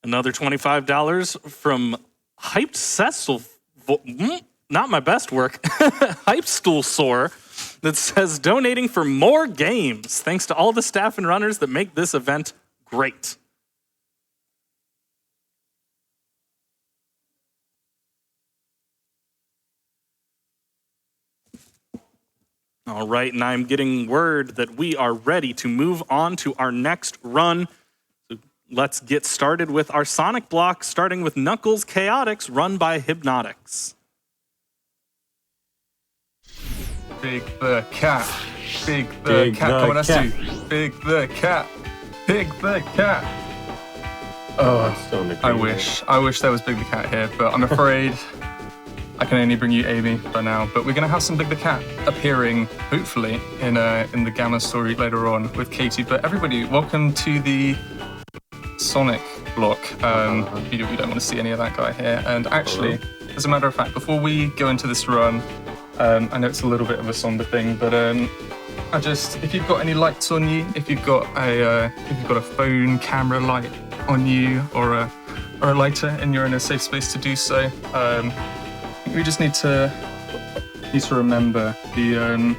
Another $25 from Hyped Cecil. From Hyped Cecil. Not my best work. Hype Stool Sore. That says donating for more games. Thanks to all the staff and runners that make this event great. All right, and I'm getting word that we are ready to move on to our next run. So let's get started with our Sonic block, starting with Knuckles Chaotix, run by Hibnotix. Big the cat. Big the cat coming at you. Big the cat. Big the cat. Oh, I wish there was Big the Cat here, but I'm afraid I can only bring you Amy for now. But we're gonna have some Big the Cat appearing, hopefully, in the Gamma story later on with Katie. But everybody, welcome to the Sonic block. You don't want to see any of that guy here. And actually, as a matter of fact, before we go into this run, I know it's a little bit of a somber thing, but if you've got any lights on you, if you've got a phone camera light on you, or a lighter, and you're in a safe space to do so, we just need to remember the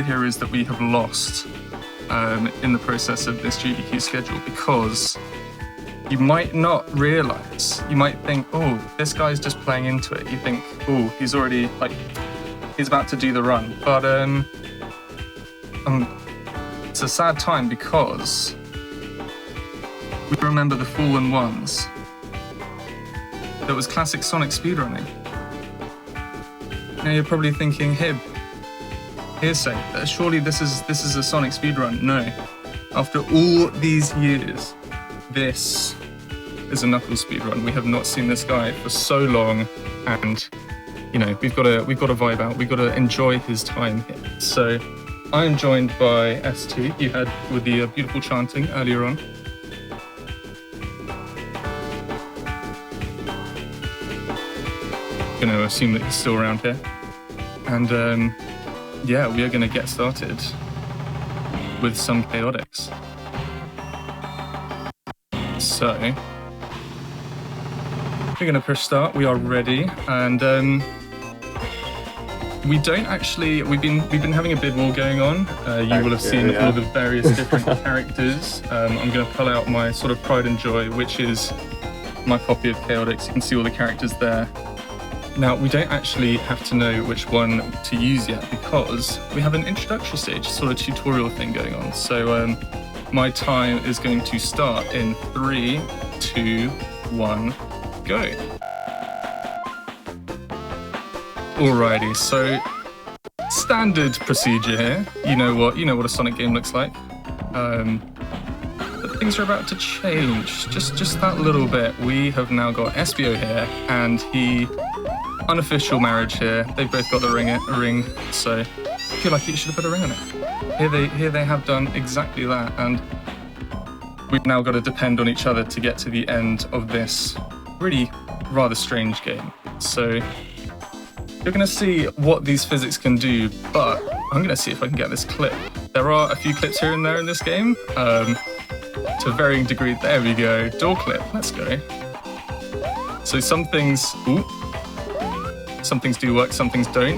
heroes that we have lost in the process of this GDQ schedule, because you might not realize, you might think, oh, this guy's just playing into it. You think, oh, he's already, he's about to do the run. But it's a sad time because we remember the fallen ones. That was classic Sonic speedrunning. Now you're probably thinking, hearsay, surely this is a Sonic speedrun. No. After all these years, this is a Knuckles speedrun. We have not seen this guy for so long, and we've got to vibe out. We've got to enjoy his time here. So I am joined by S2. You had with the beautiful chanting earlier on. Going to assume that he's still around here, and we are going to get started with some Chaotix. So we're going to push start. We are ready, and we've been having a bid war going on. You will have seen all the various different characters. I'm going to pull out my sort of pride and joy, which is my copy of Chaotix. You can see all the characters there. Now, we don't actually have to know which one to use yet, because we have an introductory stage, sort of tutorial thing going on. So my time is going to start in 3, 2, 1, go. Alrighty, so standard procedure here. You know what a Sonic game looks like. But things are about to change, just that little bit. We have now got SBO here, and unofficial marriage here. They've both got a ring, so I feel like you should have put a ring on it. Here they have done exactly that, and we've now got to depend on each other to get to the end of this really rather strange game. So you're going to see what these physics can do, but I'm going to see if I can get this clip. There are a few clips here and there in this game, to varying degrees. There we go, door clip, let's go. So some things do work, some things don't.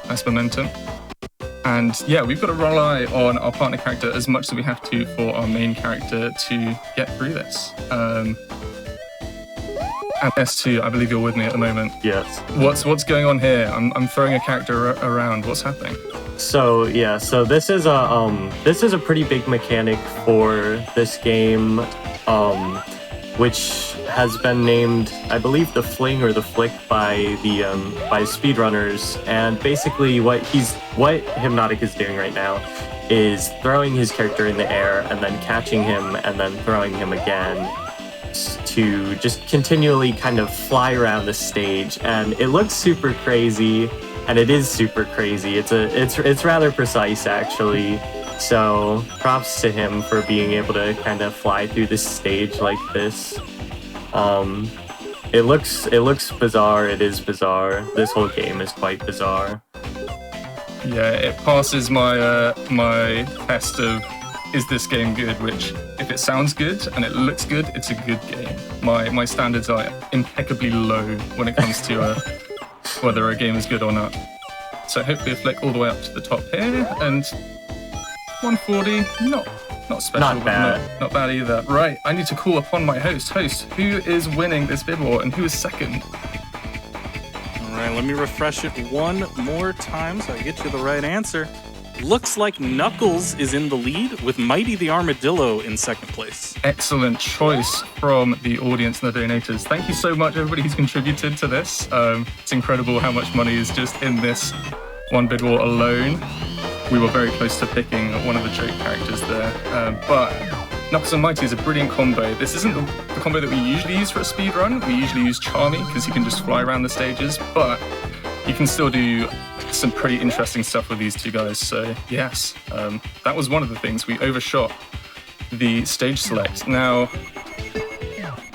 Nice momentum. And yeah, we've got to rely on our partner character as much as we have to for our main character to get through this. And S2, I believe you're with me at the moment. Yes. What's going on here? I'm throwing a character around. What's happening? So this is a pretty big mechanic for this game, which has been named, I believe, the fling or the flick by speedrunners. And basically, what Hibnotix is doing right now is throwing his character in the air and then catching him and then throwing him again to just continually kind of fly around the stage. And it looks super crazy, and it is super crazy. It's rather precise, actually. So props to him for being able to kind of fly through this stage like this. It looks bizarre. It is bizarre. This whole game is quite bizarre. Yeah, it passes my my test of is this game good? Which, if it sounds good and it looks good, it's a good game. My standards are impeccably low when it comes to whether a game is good or not. So hopefully a flick all the way up to the top here, and 140, not special, Not bad. but not bad either. Right, I need to call upon my host. Host, who is winning this bid war and who is second? All right, let me refresh it one more time so I get you the right answer. Looks like Knuckles is in the lead with Mighty the Armadillo in second place. Excellent choice from the audience and the donators. Thank you so much, everybody who's contributed to this. It's incredible how much money is just in this one bid war alone. We were very close to picking one of the joke characters there, but Knuckles and Mighty is a brilliant combo. This isn't the combo that we usually use for a speedrun. We usually use Charmy because he can just fly around the stages, but you can still do some pretty interesting stuff with these two guys. So yes, that was one of the things. We overshot the stage select. Now,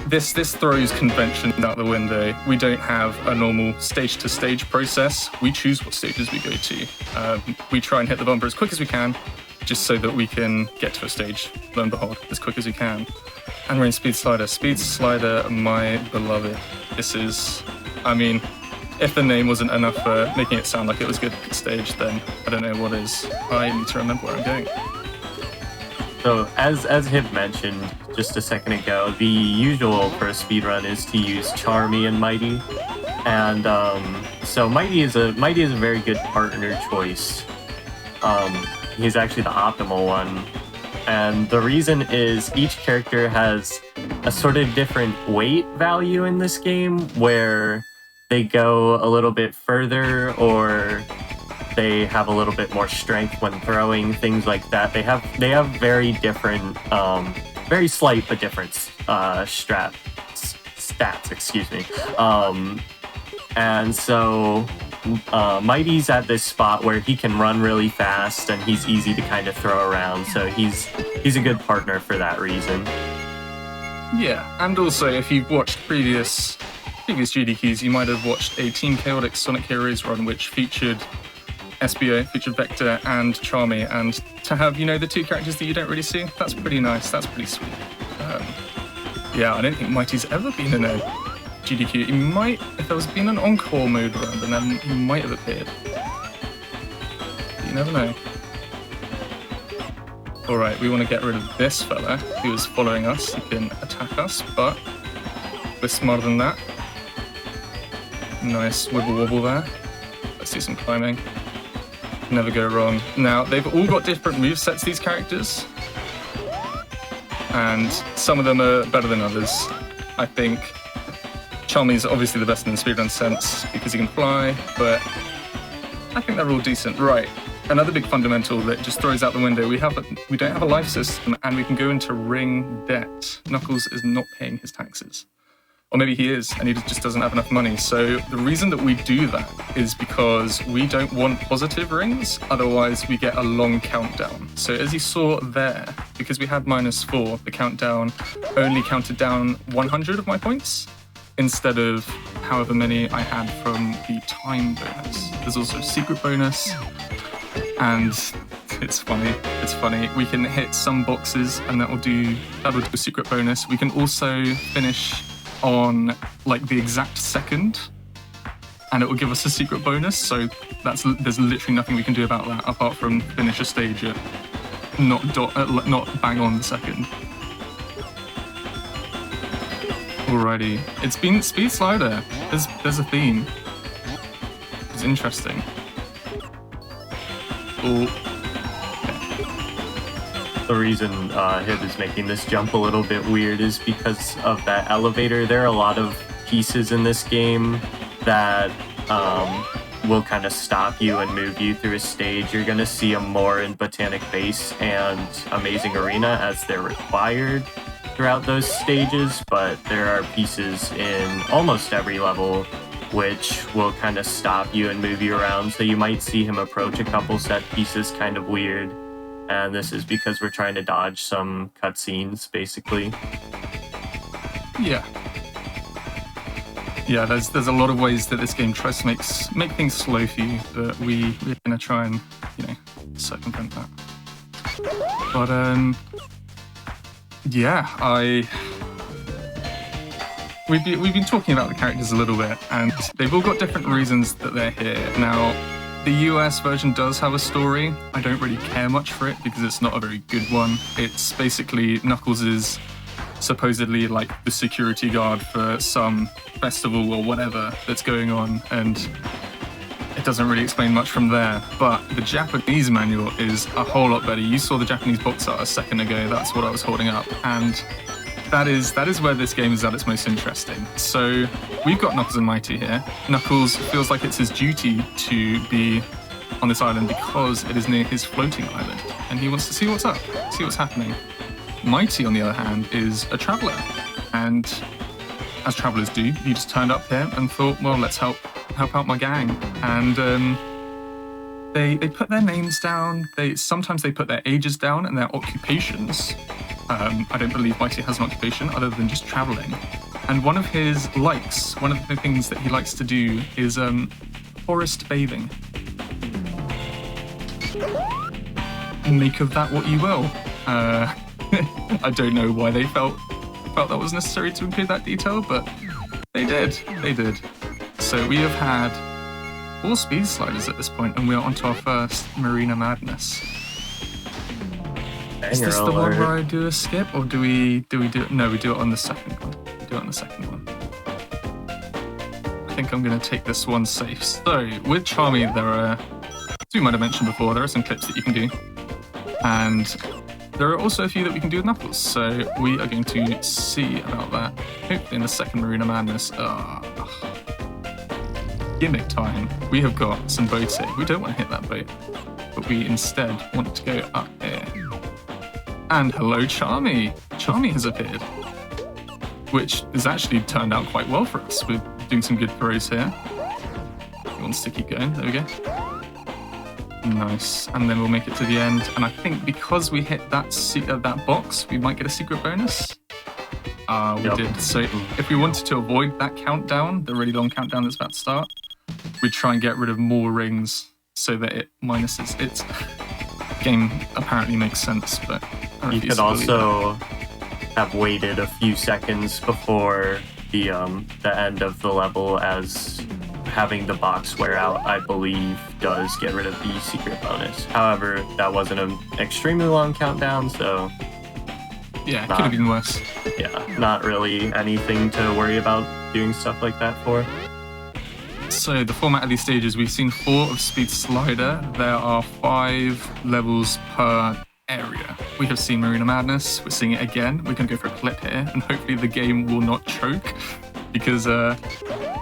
this throws convention out the window. We don't have a normal stage-to-stage process. We choose what stages we go to. We try and hit the bumper as quick as we can, just so that we can get to a stage, lo and behold, as quick as we can. And we're in Speed Slider. Speed Slider, my beloved. This is, I mean, if the name wasn't enough for making it sound like it was good at the stage, then I don't know what is. I need to remember where I'm going. So as Hib mentioned just a second ago, the usual for a speedrun is to use Charmy and Mighty. And so Mighty is a very good partner choice. He's actually the optimal one. And the reason is each character has a sort of different weight value in this game, where they go a little bit further, or they have a little bit more strength when throwing, things like that. They have very different, very slight but different stats. Excuse me. And so Mighty's at this spot where he can run really fast and he's easy to kind of throw around. So he's a good partner for that reason. Yeah, and also if you've watched previous GDQs, you might have watched a Team Chaotix Sonic Heroes run which featured SBO, featured Vector and Charmy, and to have, the two characters that you don't really see, that's pretty nice, that's pretty sweet. Yeah, I don't think Mighty's ever been in a GDQ. He might, if there was been an encore mode run, then he might have appeared. You never know. Alright, we want to get rid of this fella who is following us. He can attack us, but we're smarter than that. Nice wibble wobble there. Let's do some climbing. Never go wrong. Now, they've all got different movesets, these characters. And some of them are better than others. I think Charmy's obviously the best in the speedrun sense because he can fly, but I think they're all decent. Right, another big fundamental that just throws out the window. We don't have a life system, and we can go into ring debt. Knuckles is not paying his taxes. Or maybe he is, and he just doesn't have enough money. So the reason that we do that is because we don't want positive rings, otherwise we get a long countdown. So as you saw there, because we had -4, the countdown only counted down 100 of my points, instead of however many I had from the time bonus. There's also a secret bonus, and it's funny. We can hit some boxes, and that'll do a secret bonus. We can also finish on like the exact second, and it will give us a secret bonus. So there's literally nothing we can do about that apart from finish a stage at not bang on the second. Alrighty, it's been Speed Slider. There's a theme. It's interesting. Oh. The reason Hib is making this jump a little bit weird is because of that elevator. There are a lot of pieces in this game that will kind of stop you and move you through a stage. You're going to see them more in Botanic Base and Amazing Arena as they're required throughout those stages, but there are pieces in almost every level which will kind of stop you and move you around. So you might see him approach a couple set pieces kind of weird. And this is because we're trying to dodge some cutscenes, basically. Yeah, there's a lot of ways that this game tries to make things slow for you, but we're going to try and, circumvent that. But yeah, we've been talking about the characters a little bit, and they've all got different reasons that they're here. Now, the US version does have a story. I don't really care much for it because it's not a very good one. It's basically Knuckles is supposedly like the security guard for some festival or whatever that's going on, and it doesn't really explain much from there. But the Japanese manual is a whole lot better. You saw the Japanese box art a second ago. That's what I was holding up, and that is where this game is at its most interesting. So we've got Knuckles and Mighty here. Knuckles feels like it's his duty to be on this island because it is near his floating island, and he wants to see what's up, see what's happening. Mighty, on the other hand, is a traveler, and as travelers do, he just turned up here and thought, well, let's help out my gang. And they put their names down. Sometimes they put their ages down and their occupations. I don't believe Mighty has an occupation other than just traveling. And one of the things that he likes to do is forest bathing. Make of that what you will. I don't know why they felt that was necessary to include that detail, but they did. So we have had 4 speed sliders at this point, and we are onto our first Marina Madness. Is this the one where I do a skip, or do we do it? No, we do it on the second one. I think I'm going to take this one safe. So with Charmy, there are, as we might have mentioned before, there are some clips that you can do, and there are also a few that we can do with Knuckles. So we are going to see about that hopefully in the second Marina Madness. Gimmick time. We have got some boats here. We don't want to hit that boat, but we instead want to go up here. And hello, Charmy. Charmy has appeared, which has actually turned out quite well for us. We're doing some good throws here. He wants to keep going. There we go. Nice. And then we'll make it to the end. And I think because we hit that box, we might get a secret bonus. We did. So if we wanted to avoid that countdown, the really long countdown that's about to start, we'd try and get rid of more rings so that it minuses its game. Apparently makes sense, but you could also have waited a few seconds before the end of the level, as having the box wear out, I believe, does get rid of the secret bonus. However, that wasn't an extremely long countdown, so yeah, it could have been worse. Yeah, not really anything to worry about doing stuff like that for. So the format of these stages, we've seen 4 of Speed Slider. There are 5 levels per area. We have seen Marina Madness. We're seeing it again. We're going to go for a clip here, and hopefully the game will not choke, because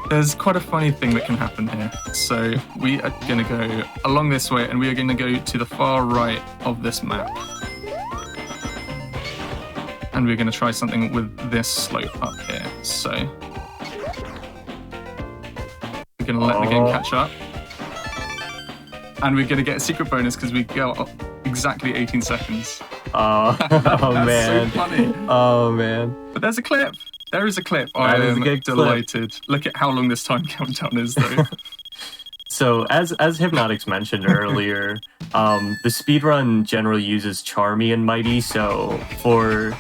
there's quite a funny thing that can happen here. So we are going to go along this way, and we are going to go to the far right of this map. And we're going to try something with this slope up here. So we're going to let the game catch up. And we're going to get a secret bonus because we go up exactly 18 seconds. Oh, man. So funny. Oh, man. But there's a clip. There is a clip. I am delighted. Look at how long this time countdown is, though. So, as Hibnotix mentioned earlier, the speedrun generally uses Charmy and Mighty. So, for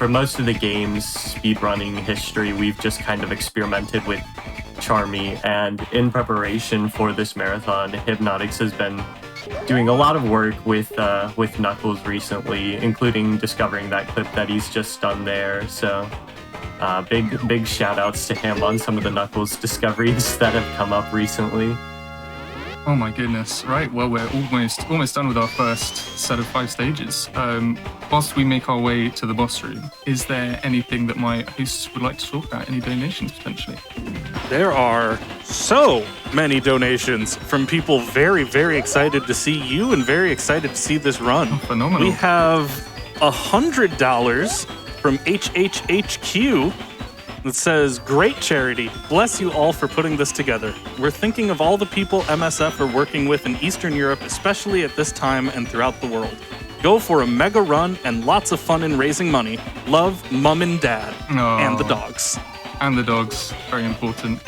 most of the game's speedrunning history, we've just kind of experimented with Charmy. And in preparation for this marathon, Hibnotix has been doing a lot of work with Knuckles recently, including discovering that clip that he's just done there. So big shout outs to him on some of the Knuckles discoveries that have come up recently. Oh my goodness. Right, well, we're almost done with our first set of 5 stages. Whilst we make our way to the boss room, is there anything that my hosts would like to talk about? Any donations, potentially? There are so many donations from people very, very excited to see you and very excited to see this run. Oh, phenomenal. We have $100 from HHHQ that says, "Great charity. Bless you all for putting this together. We're thinking of all the people MSF are working with in Eastern Europe, especially at this time and throughout the world. Go for a mega run and lots of fun in raising money. Love, Mum and Dad." Oh. And the dogs. And the dogs. Very important.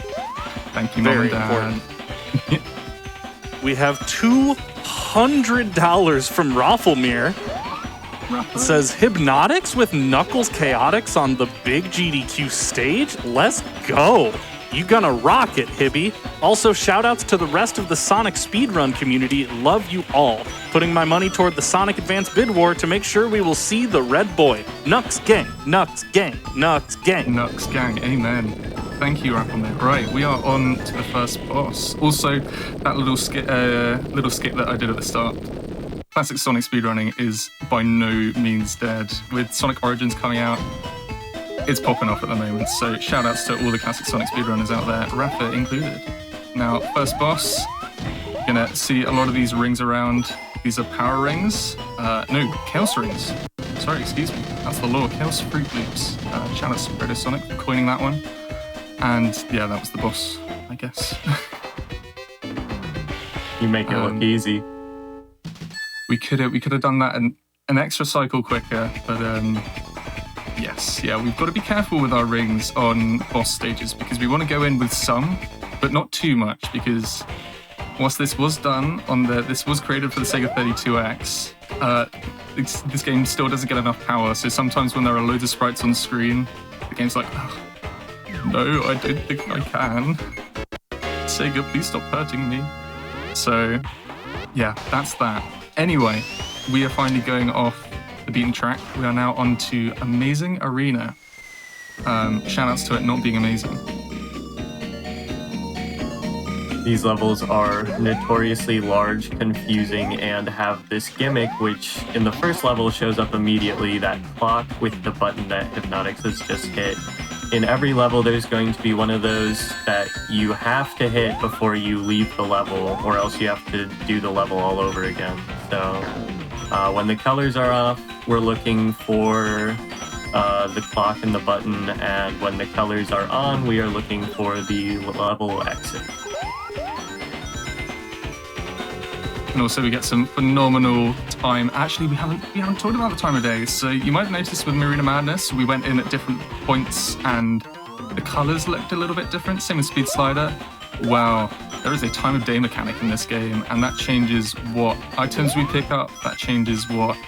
Thank you, Mum Very and Dad. important. We have $200 from Rafflemere. It says Hibnotix with Knuckles Chaotix on the big GDQ stage. Let's go. You gonna rock it, Hibby. Also, shoutouts to the rest of the Sonic speedrun community. Love you all. Putting my money toward the Sonic Advance bid war to make sure we will see the red boy. Nux gang, Nux gang, Nux gang. Nux gang, amen. Thank you, Rafflemere. Right, we are on to the first boss. Also, that little skit that I did at the start. Classic Sonic speedrunning is by no means dead. With Sonic Origins coming out, it's popping off at the moment. So shout outs to all the classic Sonic speedrunners out there, Rafa included. Now, first boss, you're gonna see a lot of these rings around. These are power rings. No, Chaos rings. Sorry, excuse me. That's the law. Chaos Fruit Loops. Shout outs to Predator Sonic for coining that one. And yeah, that was the boss, I guess. You make it look easy. We could have done that an extra cycle quicker, but yes, yeah, we've got to be careful with our rings on boss stages because we want to go in with some, but not too much, because whilst this was done on this was created for the Sega 32X, this game still doesn't get enough power. So sometimes when there are loads of sprites on screen, the game's like, oh, no, I don't think I can. Sega, please stop hurting me. So yeah, that's that. Anyway, we are finally going off the beaten track. We are now on to Amazing Arena. Shoutouts to it not being amazing. These levels are notoriously large, confusing, and have this gimmick which in the first level shows up immediately, that clock with the button that Hibnotix has just hit. In every level there's going to be one of those that you have to hit before you leave the level, or else you have to do the level all over again. So when the colors are off, we're looking for the clock and the button, and when the colors are on, we are looking for the level exit. And also we get some phenomenal time. Actually, we haven't talked about the time of day. So you might have noticed with Marina Madness, we went in at different points and the colors looked a little bit different. Same with Speed Slider. Wow, there is a time of day mechanic in this game, and that changes what items we pick up. That changes what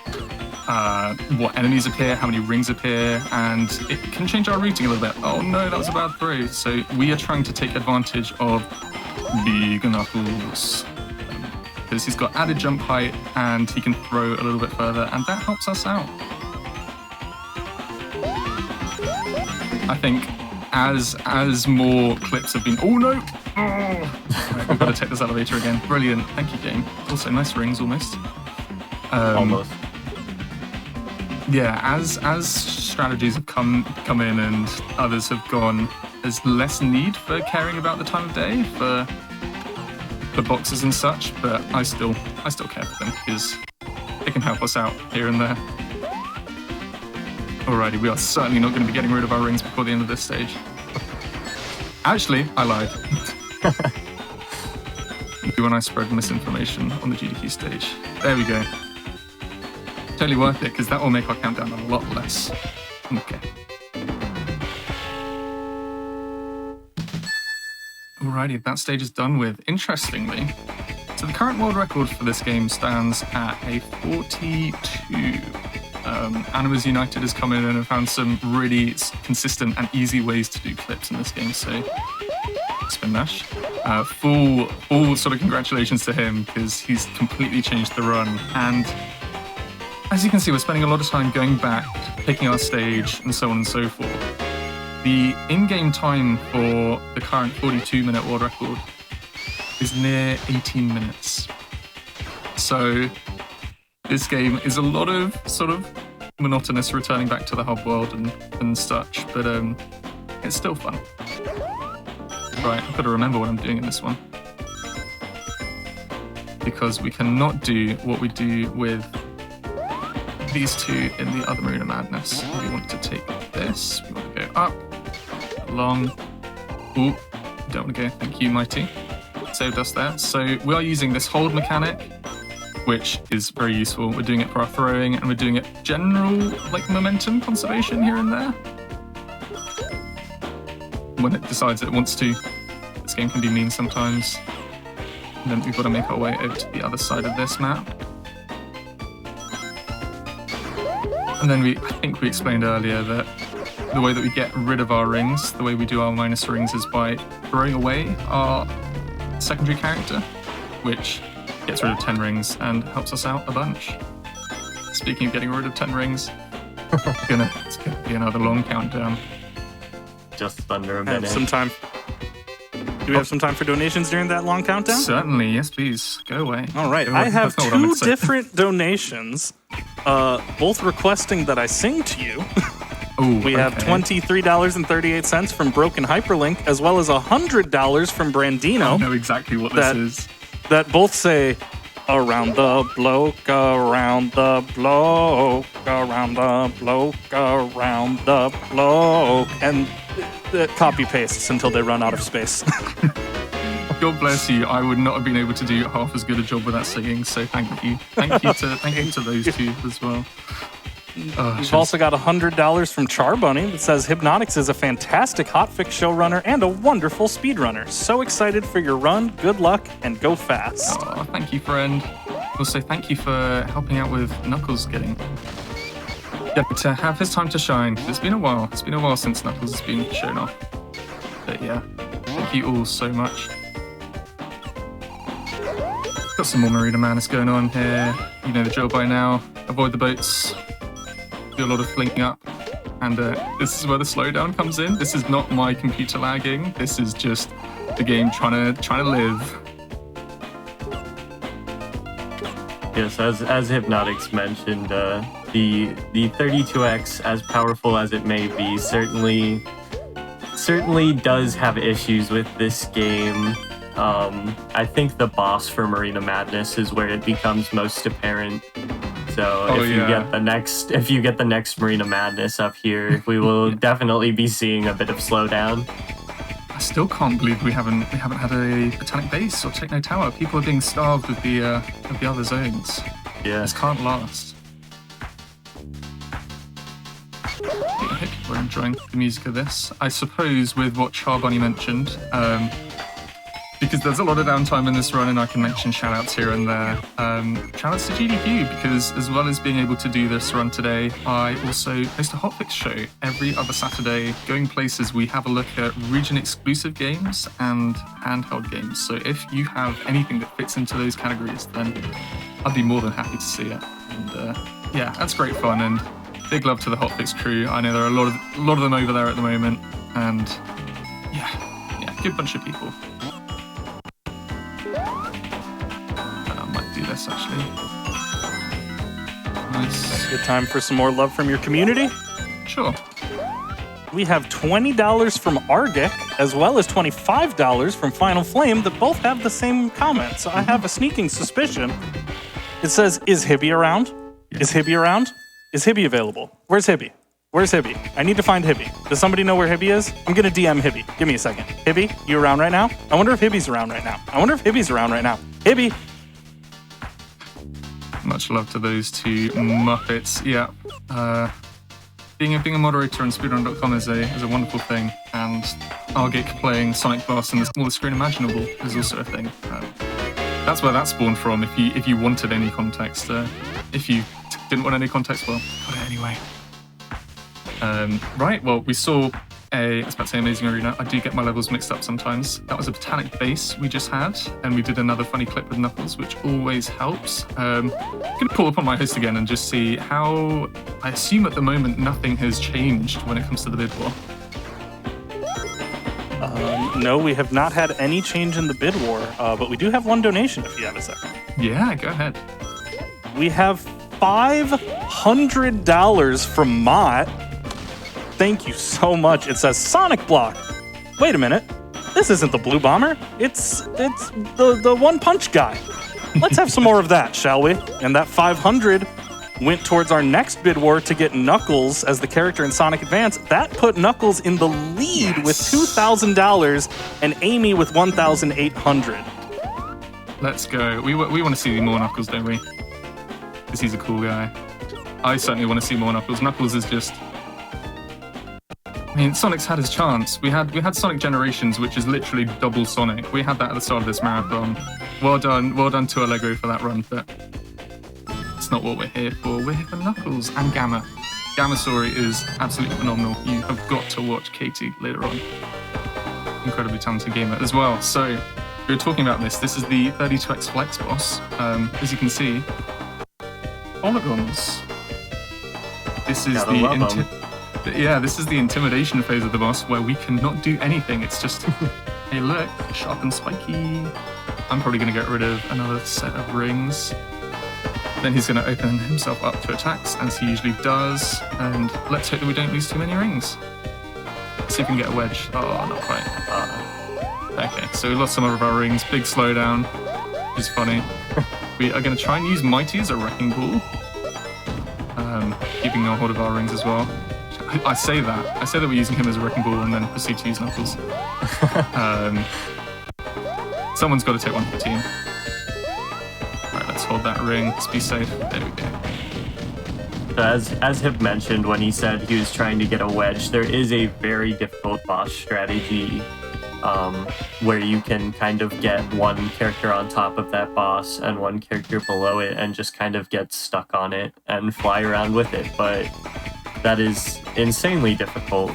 enemies appear, how many rings appear, and it can change our routing a little bit. Oh no, that was a bad throw. So we are trying to take advantage of Big Knuckles. Because he's got added jump height and he can throw a little bit further, and that helps us out. I think as more clips have been... Oh no! Right, we've got to take this elevator again. Brilliant. Thank you, game. Also, nice rings almost. Almost. Yeah, as strategies have come in and others have gone, there's less need for caring about the time of day for boxes and such, but I still care for them because they can help us out here and there. Alrighty, we are certainly not going to be getting rid of our rings before the end of this stage. Actually, I lied. When I spread misinformation on the GDQ stage. There we go. Totally worth it, because that will make our countdown a lot less. Okay. Alrighty, that stage is done with. Interestingly, so the current world record for this game stands at a 42. Animas United has come in and have found some really consistent and easy ways to do clips in this game, so Spin Dash. Full sort of congratulations to him, because he's completely changed the run. And as you can see, we're spending a lot of time going back, picking our stage, and so on and so forth. The in-game time for the current 42-minute world record is near 18 minutes. So this game is a lot of sort of monotonous returning back to the hub world and such, but it's still fun. Right, I've got to remember what I'm doing in this one, because we cannot do what we do with these two in the other Marina Madness. We want to take this, we want to go up, along. Ooh, don't want to go, thank you, Mighty. Saved us there. So we are using this hold mechanic, which is very useful. We're doing it for our throwing, and we're doing it general, like, momentum conservation here and there. When it decides it wants to. This game can be mean sometimes. And then we've got to make our way over to the other side of this map. And then I think we explained earlier that the way that we get rid of our rings, the way we do our minus rings, is by throwing away our secondary character, which gets rid of 10 rings and helps us out a bunch. Speaking of getting rid of 10 rings, it's gonna be another long countdown. Just under a I have minute. some time. Do we have some time for donations during that long countdown? Certainly, yes, please. Go away. All right, Go away. I have That's not what I meant two to say. different donations, both requesting that I sing to you. Ooh, We have okay. $23.38 from Broken Hyperlink, as well as $100 from Brandino. I know exactly what that- this is. That both say, around the bloke, around the bloke, around the bloke, around the bloke. And it copy pastes until they run out of space. God bless you. I would not have been able to do half as good a job without singing, so thank you. Thank you to those two as well. Oh, We've also got $100 from Charbunny that says Hibnotix is a fantastic hotfix showrunner and a wonderful speedrunner. So excited for your run. Good luck and go fast. Oh, thank you, friend. Also, thank you for helping out with Knuckles getting. Yeah, but to have his time to shine. It's been a while. It's been a while since Knuckles has been shown off. But yeah, thank you all so much. Got some more Marina Madness going on here. You know the drill by now. Avoid the boats. Do a lot of flinking up. And this is where the slowdown comes in. This is not my computer lagging. This is just the game trying to live. Yes, as Hibnotix mentioned, the 32X, as powerful as it may be, certainly does have issues with this game. I think the boss for Marina Madness is where it becomes most apparent. So if you get the next Marina Madness up here, we will definitely be seeing a bit of slowdown. I still can't believe we haven't had a Botanic Base or Techno Tower. People are being starved with the other zones. Yeah. This can't last. I hope people are enjoying the music of this. I suppose with what Charbunny mentioned, because there's a lot of downtime in this run and I can mention shoutouts here and there. Shoutouts to GDQ, because as well as being able to do this run today, I also host a hotfix show every other Saturday. Going places, we have a look at region-exclusive games and handheld games. So if you have anything that fits into those categories, then I'd be more than happy to see it. And yeah, that's great fun, and big love to the hotfix crew. I know there are a lot of them over there at the moment, and yeah, good bunch of people. This actually. Nice. Good time for some more love from your community. Sure. We have $20 from Argic, as well as $25 from Final Flame that both have the same comment. So I have a sneaking suspicion. It says, is Hibby around? Is Hibby around? Is Hibby available? Where's Hibby? Where's Hibby? I need to find Hibby. Does somebody know where Hibby is? I'm gonna DM Hibby. Give me a second. Hibby, you around right now? I wonder if Hibby's around right now. Hibby! Much love to those two Muppets. Yeah. Being a moderator on speedrun.com is a wonderful thing, and Argic playing Sonic Blast on the smallest screen imaginable is also a thing. That's where that spawned from. If you wanted any context, if you didn't want any context, well, got it anyway. Right. Well, we saw I was about to say Amazing Arena. I do get my levels mixed up sometimes. That was a Botanic Base we just had, and we did another funny clip with Knuckles, which always helps. I'm going to pull up on my host again and just see how. I assume at the moment nothing has changed when it comes to the bid war. No, we have not had any change in the bid war, but we do have one donation if you have a second. Yeah, go ahead. We have $500 from Mott. Thank you so much. It says Sonic Block. Wait a minute. This isn't the Blue Bomber. It's the One Punch guy. Let's have some more of that, shall we? And that 500 went towards our next bid war to get Knuckles as the character in Sonic Advance. That put Knuckles in the lead with $2,000 and Amy with $1,800. Let's go. We want to see more Knuckles, don't we? Because he's a cool guy. I certainly want to see more Knuckles. Knuckles is just... I mean, Sonic's had his chance. We had Sonic Generations, which is literally double Sonic. We had that at the start of this marathon. well done to Allegro for that run, but it's not what we're here for. We're here for Knuckles and Gamma. Gamma story is absolutely phenomenal. You have got to watch Katie later on. Incredibly talented gamer as well. So we were talking about this. This is the 32x Flex boss. As you can see, polygons. This is this is the intimidation phase of the boss where we cannot do anything. It's just, hey look, sharp and spiky. I'm probably going to get rid of another set of rings. Then he's going to open himself up to attacks, as he usually does. And let's hope that we don't lose too many rings. Let's see if we can get a wedge. Oh, not quite. Okay, so we lost some of our rings. Big slowdown, which is funny. We are going to try and use Mighty as a wrecking ball. Keeping a hold of our rings as well. I say that we're using him as a wrecking ball and then proceed to use Knuckles. Someone's got to take one for the team. Alright, let's hold that ring. Let's be safe. There we go. As Hib mentioned when he said he was trying to get a wedge, there is a very difficult boss strategy where you can kind of get one character on top of that boss and one character below it and just kind of get stuck on it and fly around with it, but that is insanely difficult.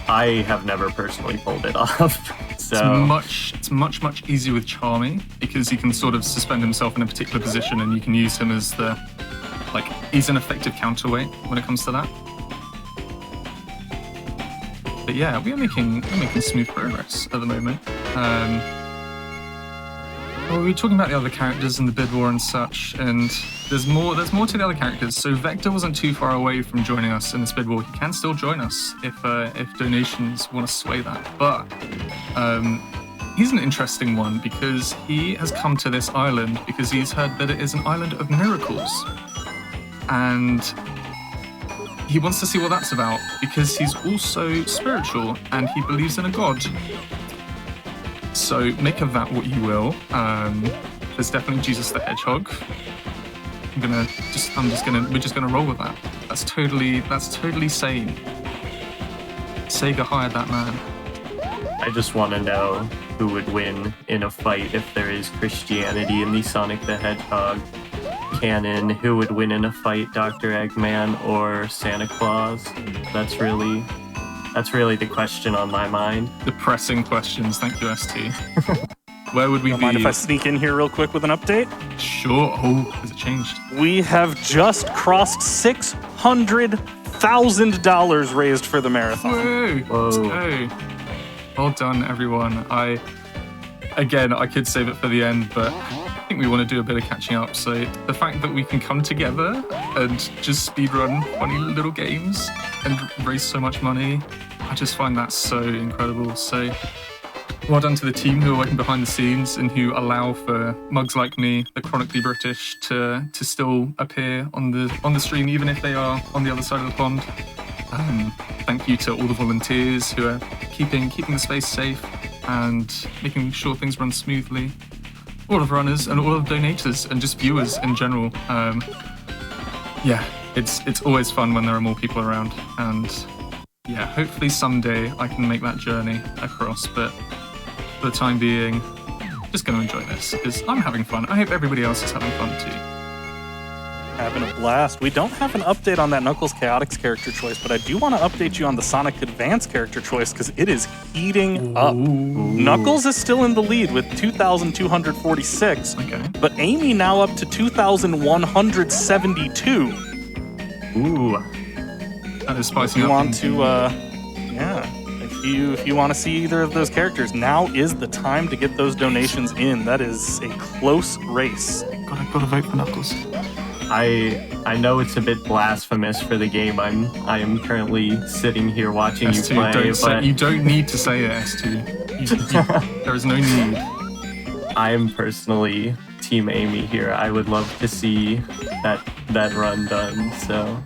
I have never personally pulled it off. So it's much easier with Charmy because he can sort of suspend himself in a particular position and you can use him as the, like, he's an effective counterweight when it comes to that. But yeah, we're making smooth progress at the moment. Well, we were talking about the other characters in the bid war and such, and there's more to the other characters. So Vector wasn't too far away from joining us in this bid war. He can still join us if donations want to sway that. But he's an interesting one because he has come to this island because he's heard that it is an island of miracles, and he wants to see what that's about because he's also spiritual and he believes in a god. So make of that what you will. There's definitely Jesus the Hedgehog. We're just gonna roll with that. That's totally sane. Sega hired that man. I just want to know who would win in a fight if there is Christianity in the Sonic the Hedgehog canon. Who would win in a fight, Dr. Eggman or Santa Claus? That's really the question on my mind. The pressing questions. Thank you, ST. Where would we be? Mind if I sneak in here real quick with an update? Sure. Oh, has it changed? We have just crossed $600,000 raised for the marathon. Whoa. Let's go. Well done, everyone. I could save it for the end, but I think we want to do a bit of catching up. So the fact that we can come together and just speedrun funny little games and raise so much money, I just find that so incredible. So well done to the team who are working behind the scenes and who allow for mugs like me, the chronically British, to still appear on the stream even if they are on the other side of the pond. Thank you to all the volunteers who are keeping the space safe and making sure things run smoothly. All of the runners and all of the donators and just viewers in general. Yeah, it's always fun when there are more people around, and yeah, hopefully someday I can make that journey across, but for the time being, just going to enjoy this because I'm having fun. I hope everybody else is having fun too. Having a blast. We don't have an update on that Knuckles Chaotix character choice, but I do want to update you on the Sonic Advance character choice because it is heating up. Knuckles is still in the lead with 2,246, Okay. but Amy now up to 2,172. Ooh. That is If spicing you up. want to, if you want to see either of those characters, now is the time to get those donations in. That is a close race. Gotta vote for Knuckles. I know it's a bit blasphemous for the game I am currently sitting here watching you S2, play, but you don't need to say it, S2. There is no need. I am personally Team Amy here. I would love to see that run done. So,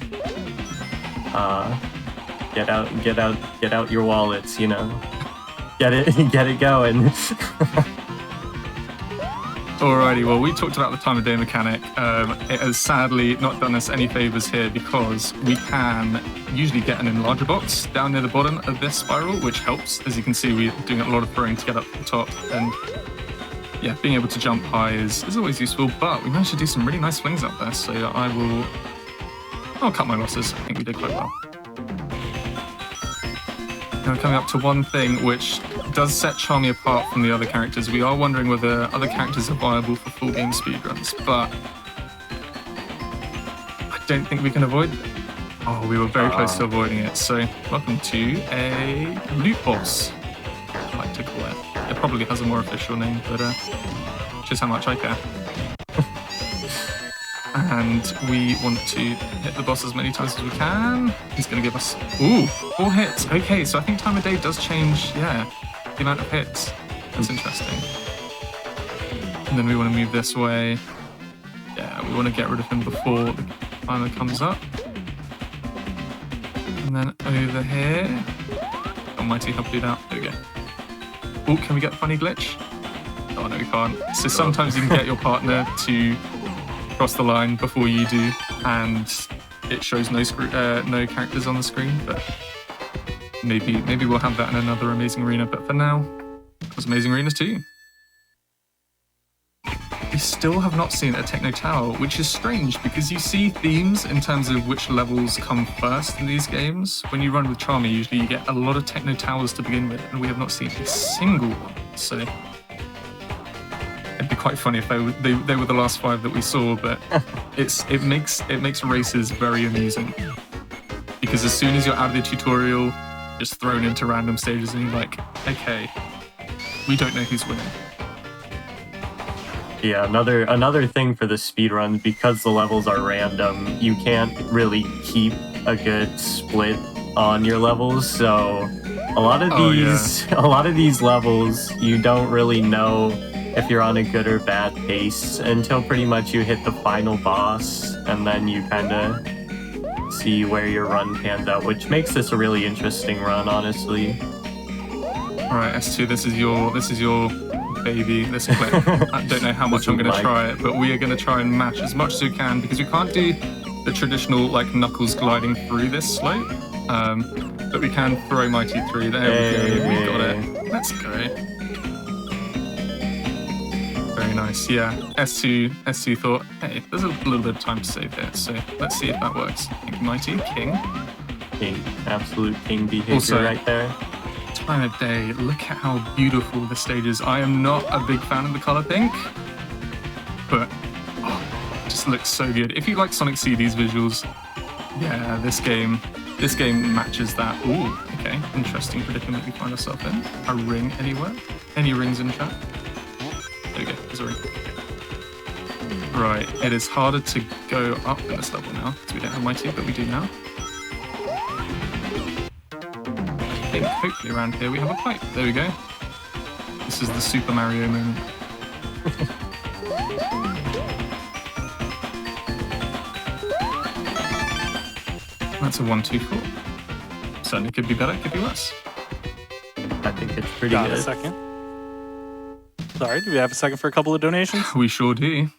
get out your wallets. You know, get it going. Alrighty, well, we talked about the time of day mechanic. It has sadly not done us any favors here because we can usually get an enlarger box down near the bottom of this spiral, which helps. As you can see, we're doing a lot of throwing to get up to the top, and yeah, being able to jump high is always useful, but we managed to do some really nice swings up there, so I'll cut my losses. I think we did quite well. Now we're coming up to one thing which does set Charmy apart from the other characters. We are wondering whether other characters are viable for full game speedruns, but I don't think we can avoid them. Oh, we were very close to avoiding it. So welcome to a loot boss, I like to call it. It probably has a more official name, but just how much I care. And we want to hit the boss as many times as we can. He's going to give us, 4 hits. Okay, so I think time of day does change, the amount of hits. That's interesting. And then we want to move this way. Yeah, we want to get rid of him before the timer comes up. And then over here. Almighty, help you out. There we go. Oh, can we get the funny glitch? Oh, no, we can't. So sometimes you can get your partner to cross the line before you do, and it shows no characters on the screen, but maybe we'll have that in another Amazing Arena, but for now, there's Amazing Arenas too. We still have not seen a Techno Tower, which is strange because you see themes in terms of which levels come first in these games. When you run with Charmy, usually you get a lot of Techno Towers to begin with, and we have not seen a single one, so it'd be quite funny if they were the last 5 that we saw, but it makes races very amusing. Because as soon as you're out of the tutorial, just thrown into random stages and you're like, okay, we don't know who's winning. Yeah, another thing for the speedrun, because the levels are random, you can't really keep a good split on your levels, so a lot of these levels you don't really know if you're on a good or bad pace until pretty much you hit the final boss, and then you kind of see where your run pans out, which makes this a really interesting run, honestly. All right, S2, this is your baby, this clip. I don't know how much I'm going to try it, but we are going to try and match as much as we can, because we can't do the traditional like Knuckles gliding through this slope, but we can throw Mighty 3. There we go, we got it. Let's go. Very nice, yeah. S2 thought, hey, there's a little bit of time to save here, so let's see if that works. Thank you, Mighty. King, Absolute king behavior also, right there. Time of day, look at how beautiful the stage is. I am not a big fan of the color pink, but it just looks so good. If you like Sonic CD's visuals, yeah, this game matches that. Ooh, okay, interesting predicament we find ourselves in. A ring anywhere? Any rings in chat? There we go, there's a ring. Right, it is harder to go up in this level now, because we don't have Mighty, but we do now. I think hopefully around here we have a pipe. There we go. This is the Super Mario moment. That's a 1-2-4. Certainly could be better, could be worse. I think it's pretty Got good. a second. Sorry, do we have a second for a couple of donations? We sure do.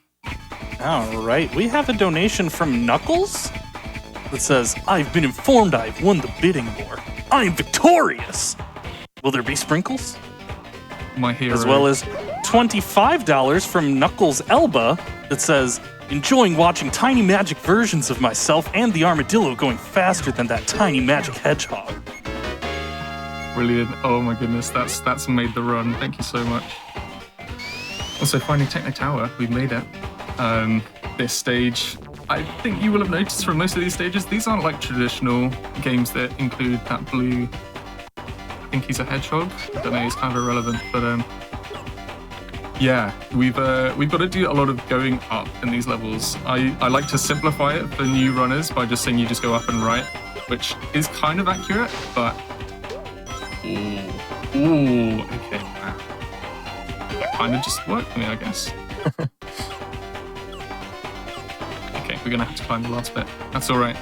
All right, we have a donation from Knuckles that says, I've been informed I've won the bidding war. I am victorious. Will there be sprinkles? My hero. As well as $25 from Knuckles Elba that says, enjoying watching tiny magic versions of myself and the armadillo going faster than that tiny magic hedgehog. Brilliant. Oh my goodness, that's made the run. Thank you so much. Also, finding Techno Tower, we've made it. This stage, I think you will have noticed from most of these stages, these aren't like traditional games that include that blue, I think he's a hedgehog. I don't know, he's kind of irrelevant, but yeah, we've got to do a lot of going up in these levels. I like to simplify it for new runners by just saying you just go up and right, which is kind of accurate, but ooh, okay, that kind of just worked for me, I guess. Okay, we're gonna have to climb the last bit. That's all right.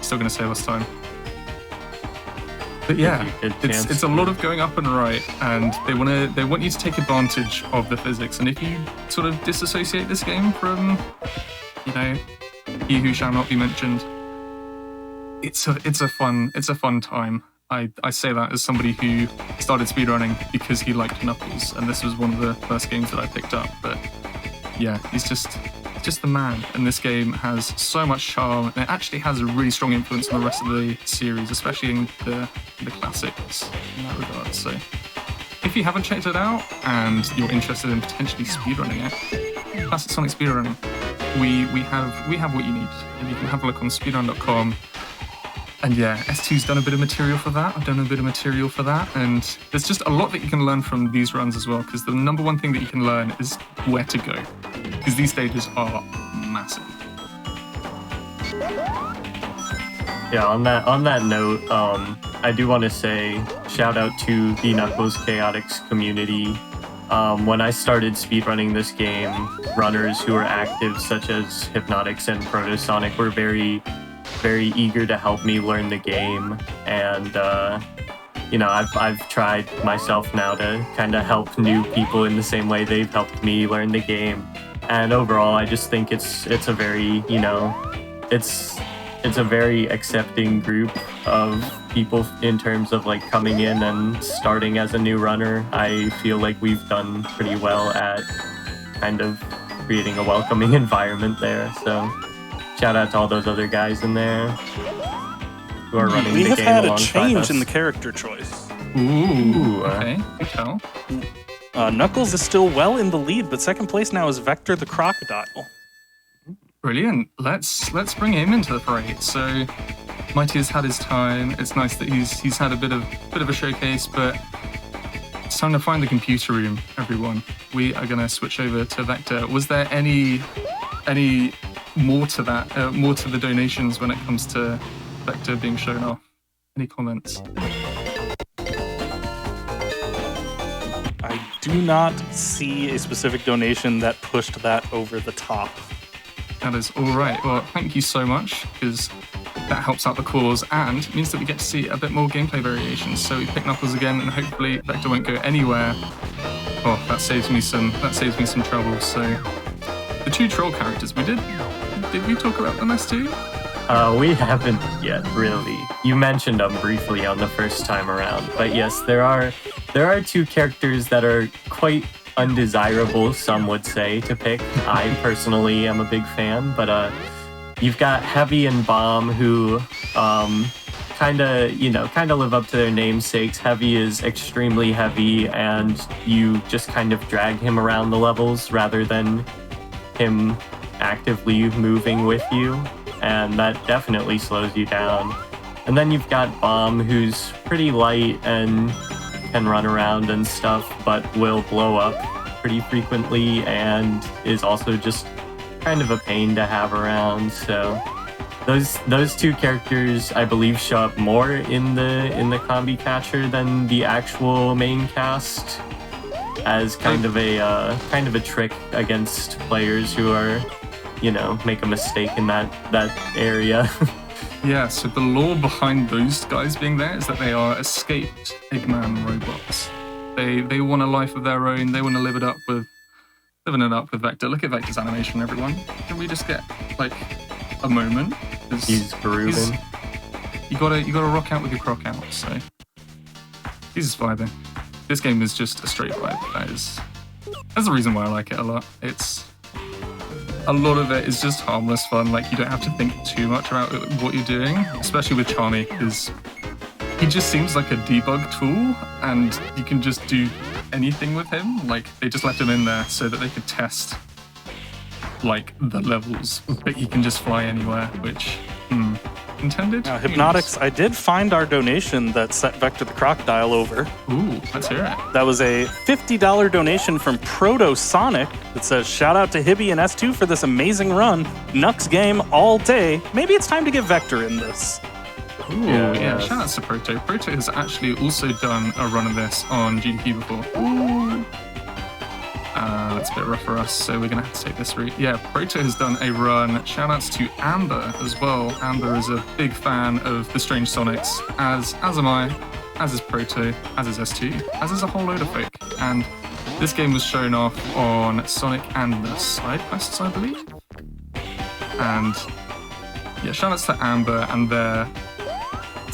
Still gonna save us time. But yeah, it's a lot of going up and right, and they want you to take advantage of the physics. And if you sort of disassociate this game from, you know, he who shall not be mentioned, it's a fun time. I say that as somebody who started speedrunning because he liked Knuckles, and this was one of the first games that I picked up. But yeah, he's just the man. And this game has so much charm, and it actually has a really strong influence on the rest of the series, especially in the classics in that regard. So if you haven't checked it out and you're interested in potentially speedrunning it, Classic Sonic Speedrunning, we have what you need. And you can have a look on speedrun.com. And yeah, S2's done a bit of material for that. I've done a bit of material for that. And there's just a lot that you can learn from these runs as well, because the number one thing that you can learn is where to go, because these stages are massive. Yeah, on that note, I do want to say shout out to the Knuckles Chaotix community. When I started speedrunning this game, runners who were active, such as Hibnotix and Protosonic, were very eager to help me learn the game, and I've tried myself now to kind of help new people in the same way they've helped me learn the game. And overall, I just think it's a very it's a very accepting group of people in terms of like coming in and starting as a new runner. I feel like we've done pretty well at kind of creating a welcoming environment there. So shout out to all those other guys in there who are running the game alongside us. We have had a change in the character choice. Ooh, okay. Good tell. Knuckles is still well in the lead, but second place now is Vector the Crocodile. Brilliant. Let's bring him into the parade. So Mighty has had his time. It's nice that he's had a bit of a showcase, but it's time to find the computer room, everyone. We are going to switch over to Vector. Was there any more to that, more to the donations when it comes to Vector being shown off? Any comments? I do not see a specific donation that pushed that over the top. That is all right. Well, thank you so much, because that helps out the cause and means that we get to see a bit more gameplay variations. So we pick Knuckles again, and hopefully Vector won't go anywhere. Oh, that saves me some trouble. So the two troll characters, did we talk about them as two? We haven't yet, really. You mentioned them briefly on the first time around, but yes, there are two characters that are quite undesirable, some would say, to pick. I personally am a big fan, but you've got Heavy and Bomb, who kind of live up to their namesakes. Heavy is extremely heavy, and you just kind of drag him around the levels rather than him actively moving with you, and that definitely slows you down. And then you've got Bomb, who's pretty light and can run around and stuff, but will blow up pretty frequently and is also just kind of a pain to have around. So those two characters, I believe, show up more in the combi catcher than the actual main cast, as kind of a trick against players who are, make a mistake in that area. Yeah, so the lore behind those guys being there is that they are escaped Eggman robots. They want a life of their own. They want to living it up with Vector. Look at Vector's animation, everyone. Can we just get like a moment? He's grooving. You gotta rock out with your croc out. So he's just vibing. This game is just a straight vibe. That's the reason why I like it a lot. A lot of it is just harmless fun. Like, you don't have to think too much about what you're doing, especially with Charmy, because he just seems like a debug tool, and you can just do anything with him. Like, they just left him in there so that they could test, like, the levels, but he can just fly anywhere, which, intended? Now, Hibnotix, I did find our donation that set Vector the Crocodile over. Ooh, let's hear it. That was a $50 donation from Protosonic that says, shout out to Hibby and S2 for this amazing run. Nux game all day. Maybe it's time to get Vector in this. Ooh, yeah, shout out to Proto. Proto has actually also done a run of this on GDQ before. Ooh. That's a bit rough for us, so we're going to have to take this route. Yeah, Proto has done a run. Shout outs to Amber as well. Amber is a big fan of the Strange Sonics, as am I, as is Proto, as is S2, as is a whole load of folk. And this game was shown off on Sonic and the side quests, I believe. And yeah, shout outs to Amber and their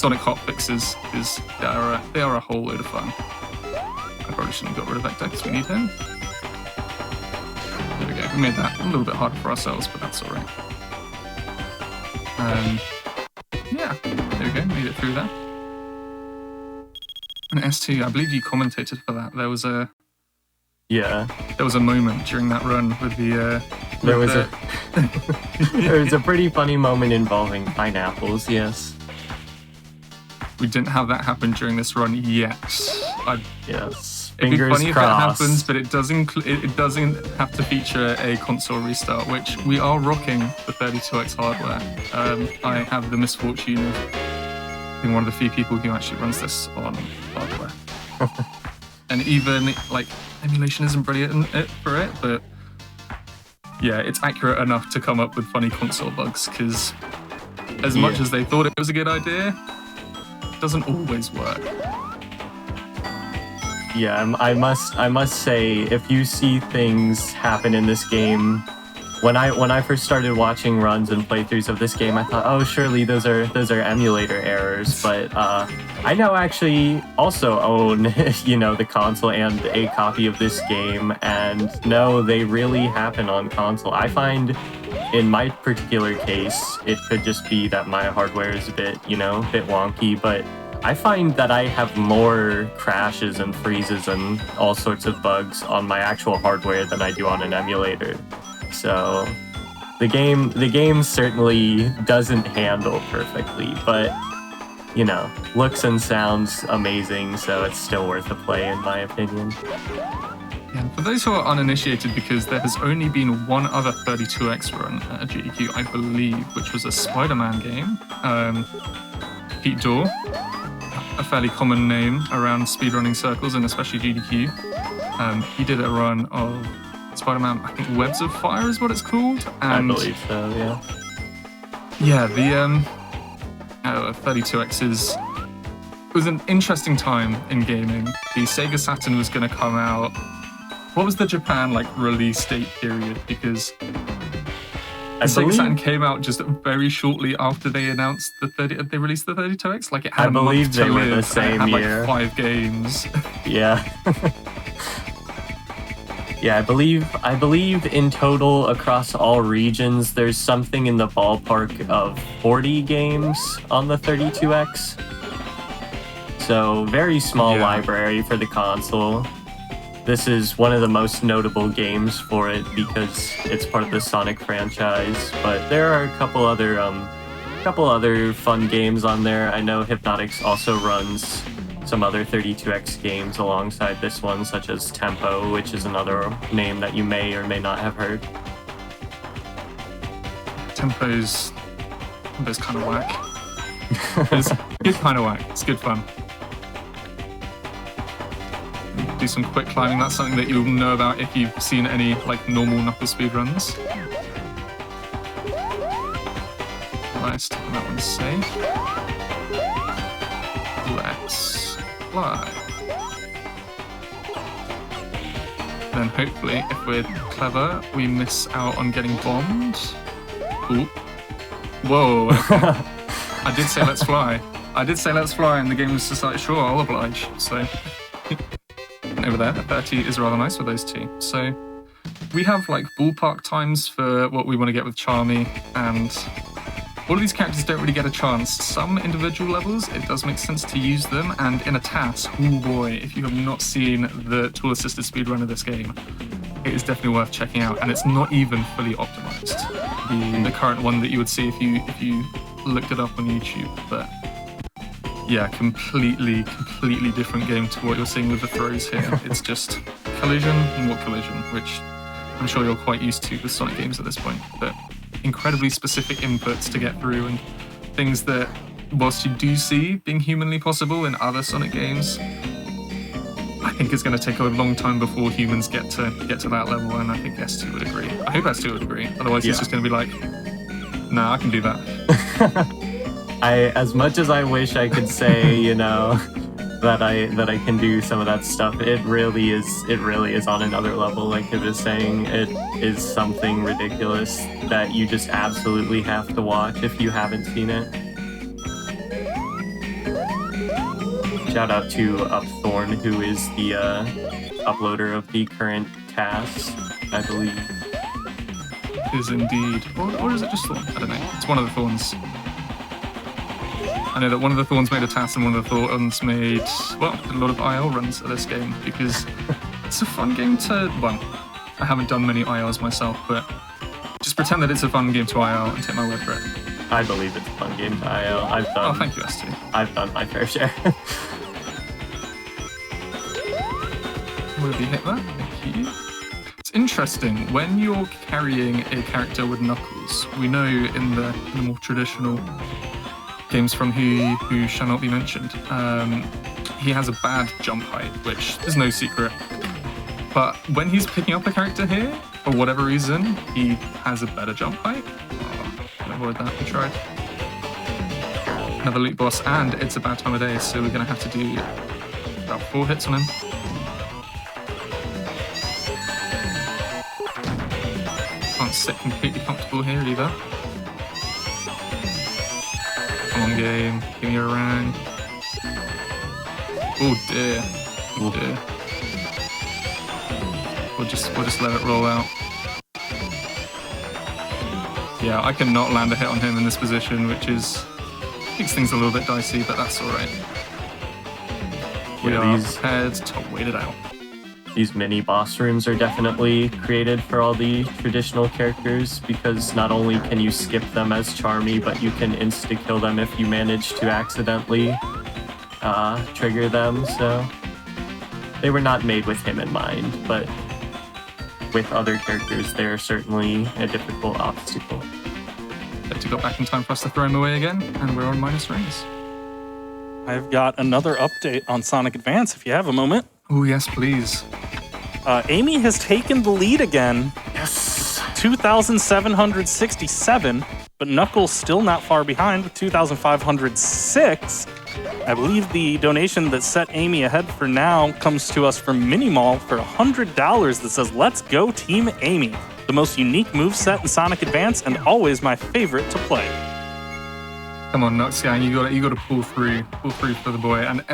Sonic hotfixes, because they are a whole load of fun. I probably shouldn't have got rid of Vector because we need him. There we go. We made that a little bit harder for ourselves, but that's alright. Yeah, there we go. Made it through there. And S2, I believe you commentated for that. There was a moment during that run with the. There was a pretty funny moment involving pineapples. Yes. We didn't have that happen during this run yet. Yes. It'd be Fingers funny crossed. if that happens, but it doesn't have to feature a console restart, which we are rocking the 32X hardware. I have the misfortune of being one of the few people who actually runs this on hardware. And even like emulation isn't brilliant for it, but yeah, it's accurate enough to come up with funny console bugs, because as much as they thought it was a good idea, it doesn't always work. Yeah, I must say, if you see things happen in this game, when I first started watching runs and playthroughs of this game, I thought, oh, surely those are emulator errors. But I now actually also own, the console and a copy of this game, and no, they really happen on console. I find, in my particular case, it could just be that my hardware is a bit wonky, but I find that I have more crashes and freezes and all sorts of bugs on my actual hardware than I do on an emulator. So the game certainly doesn't handle perfectly, but looks and sounds amazing, so it's still worth a play in my opinion. Yeah, for those who are uninitiated, because there has only been one other 32X run at GDQ, I believe, which was a Spider-Man game. Pete Dorr, a fairly common name around speedrunning circles and especially GDQ. He did a run of Spider-Man, I think Webs of Fire is what it's called. And I believe so, yeah. Yeah, the 32X was an interesting time in gaming. The Sega Saturn was going to come out. What was the Japan release date period? Because the Sega Saturn came out just very shortly after they announced they released the 32X. It had I believe they were the same year. 5 games. Yeah. Yeah, I believe in total across all regions, there's something in the ballpark of 40 games on the 32X. So very small library for the console. This is one of the most notable games for it because it's part of the Sonic franchise. But there are a couple other fun games on there. I know Hibnotix also runs some other 32X games alongside this one, such as Tempo, which is another name that you may or may not have heard. Tempo's kind of whack. It's kind of whack. It's good fun. Do some quick climbing. That's something that you'll know about if you've seen any normal knuckle speedruns. Nice, taking that one safe. Let's fly. Then hopefully, if we're clever, we miss out on getting bombed. Ooh. Whoa. Okay. I did say let's fly. And the game was just sure, I'll oblige. So. Over there, 30 is rather nice with those two. So we have ballpark times for what we want to get with Charmy, and all of these characters don't really get a chance. Some individual levels, it does make sense to use them, and in a task, oh boy, if you have not seen the tool-assisted speedrun of this game, it is definitely worth checking out, and it's not even fully optimized. The current one that you would see if you looked it up on YouTube, but yeah, completely different game to what you're seeing with the throws here. It's just collision and more collision, which I'm sure you're quite used to with Sonic games at this point. But incredibly specific inputs to get through, and things that, whilst you do see being humanly possible in other Sonic games, I think it's going to take a long time before humans get to that level, and I think S2 would agree. I hope S2 would agree. Otherwise, he's just going to be like, nah, I can do that. As much as I wish I could say, that I can do some of that stuff, it really is on another level. Like it is saying, it is something ridiculous that you just absolutely have to watch if you haven't seen it. Shout out to Upthorn, who is the uploader of the current tasks, I believe. Is indeed. Or is it just Thorn? I don't know. It's one of the Thorns. I know that one of the Thorns made a task and one of the Thorns made, well, did a lot of IL runs of this game because it's a fun game to, well, I haven't done many ILs myself, but just pretend that it's a fun game to IL and take my word for it. I believe it's a fun game to IL. I've done. Oh, thank you, S2. I've done my fair share. Will you hit that? Thank you. It's interesting, when you're carrying a character with Knuckles, we know in the more traditional games from who shall not be mentioned, he has a bad jump height, which is no secret. But when he's picking up a character here, for whatever reason, he has a better jump height. Oh, avoid that, we tried. Another loot boss, and it's a bad time of day, so we're going to have to do about 4 hits on him. Can't sit completely comfortable here either. Come on, game. Give me a rang. Oh dear. Oh dear. We'll just let it roll out. Yeah, I cannot land a hit on him in this position, which makes things a little bit dicey, but that's alright. We are prepared to wait it out. These mini boss rooms are definitely created for all the traditional characters because not only can you skip them as Charmy, but you can insta-kill them if you manage to accidentally trigger them, so they were not made with him in mind, but with other characters, they're certainly a difficult obstacle. Vector got back in time for us to throw him away again, and we're on minus rings. I've got another update on Sonic Advance if you have a moment. Oh, yes, please. Amy has taken the lead again. Yes! 2,767, but Knuckles still not far behind with 2,506. I believe the donation that set Amy ahead for now comes to us from Minimall for $100 that says, "Let's go Team Amy. The most unique moveset in Sonic Advance and always my favorite to play." Come on, Nux Gang, you got to pull through for the boy. And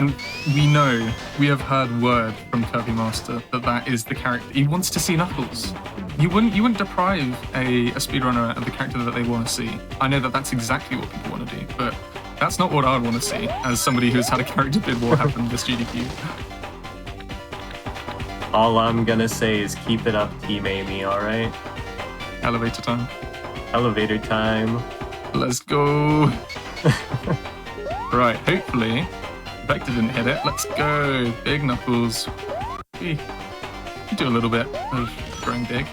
we have heard word from Kirbymastah that is the character. He wants to see Knuckles. You wouldn't deprive a speedrunner of the character that they want to see. I know that that's exactly what people want to do, but that's not what I would want to see as somebody who's had a character bid war happen this GDQ. All I'm gonna say is keep it up, Team Amy, alright? Elevator time. Elevator time. Let's go. Right, hopefully Vector didn't hit it. Let's go. Big Knuckles. We do a little bit of throwing big.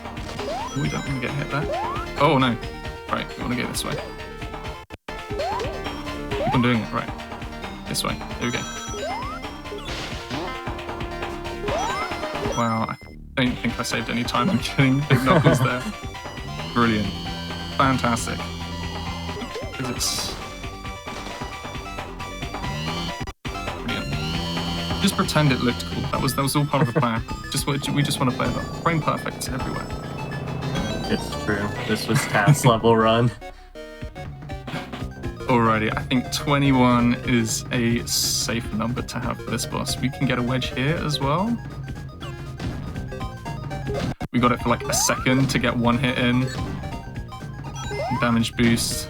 We don't want to get hit there. Oh no. Right, we want to go this way. Keep on doing it. Right. This way. There we go. Wow, I don't think I saved any time on killing Big Knuckles there. Brilliant. Fantastic. Physics. Brilliant. Just pretend it looked cool. That was all part of the plan. We just want to play that. Frame perfect everywhere. It's true. This was task level run. Alrighty, I think 21 is a safe number to have for this boss. We can get a wedge here as well. We got it for like a second to get one hit in. Damage boost.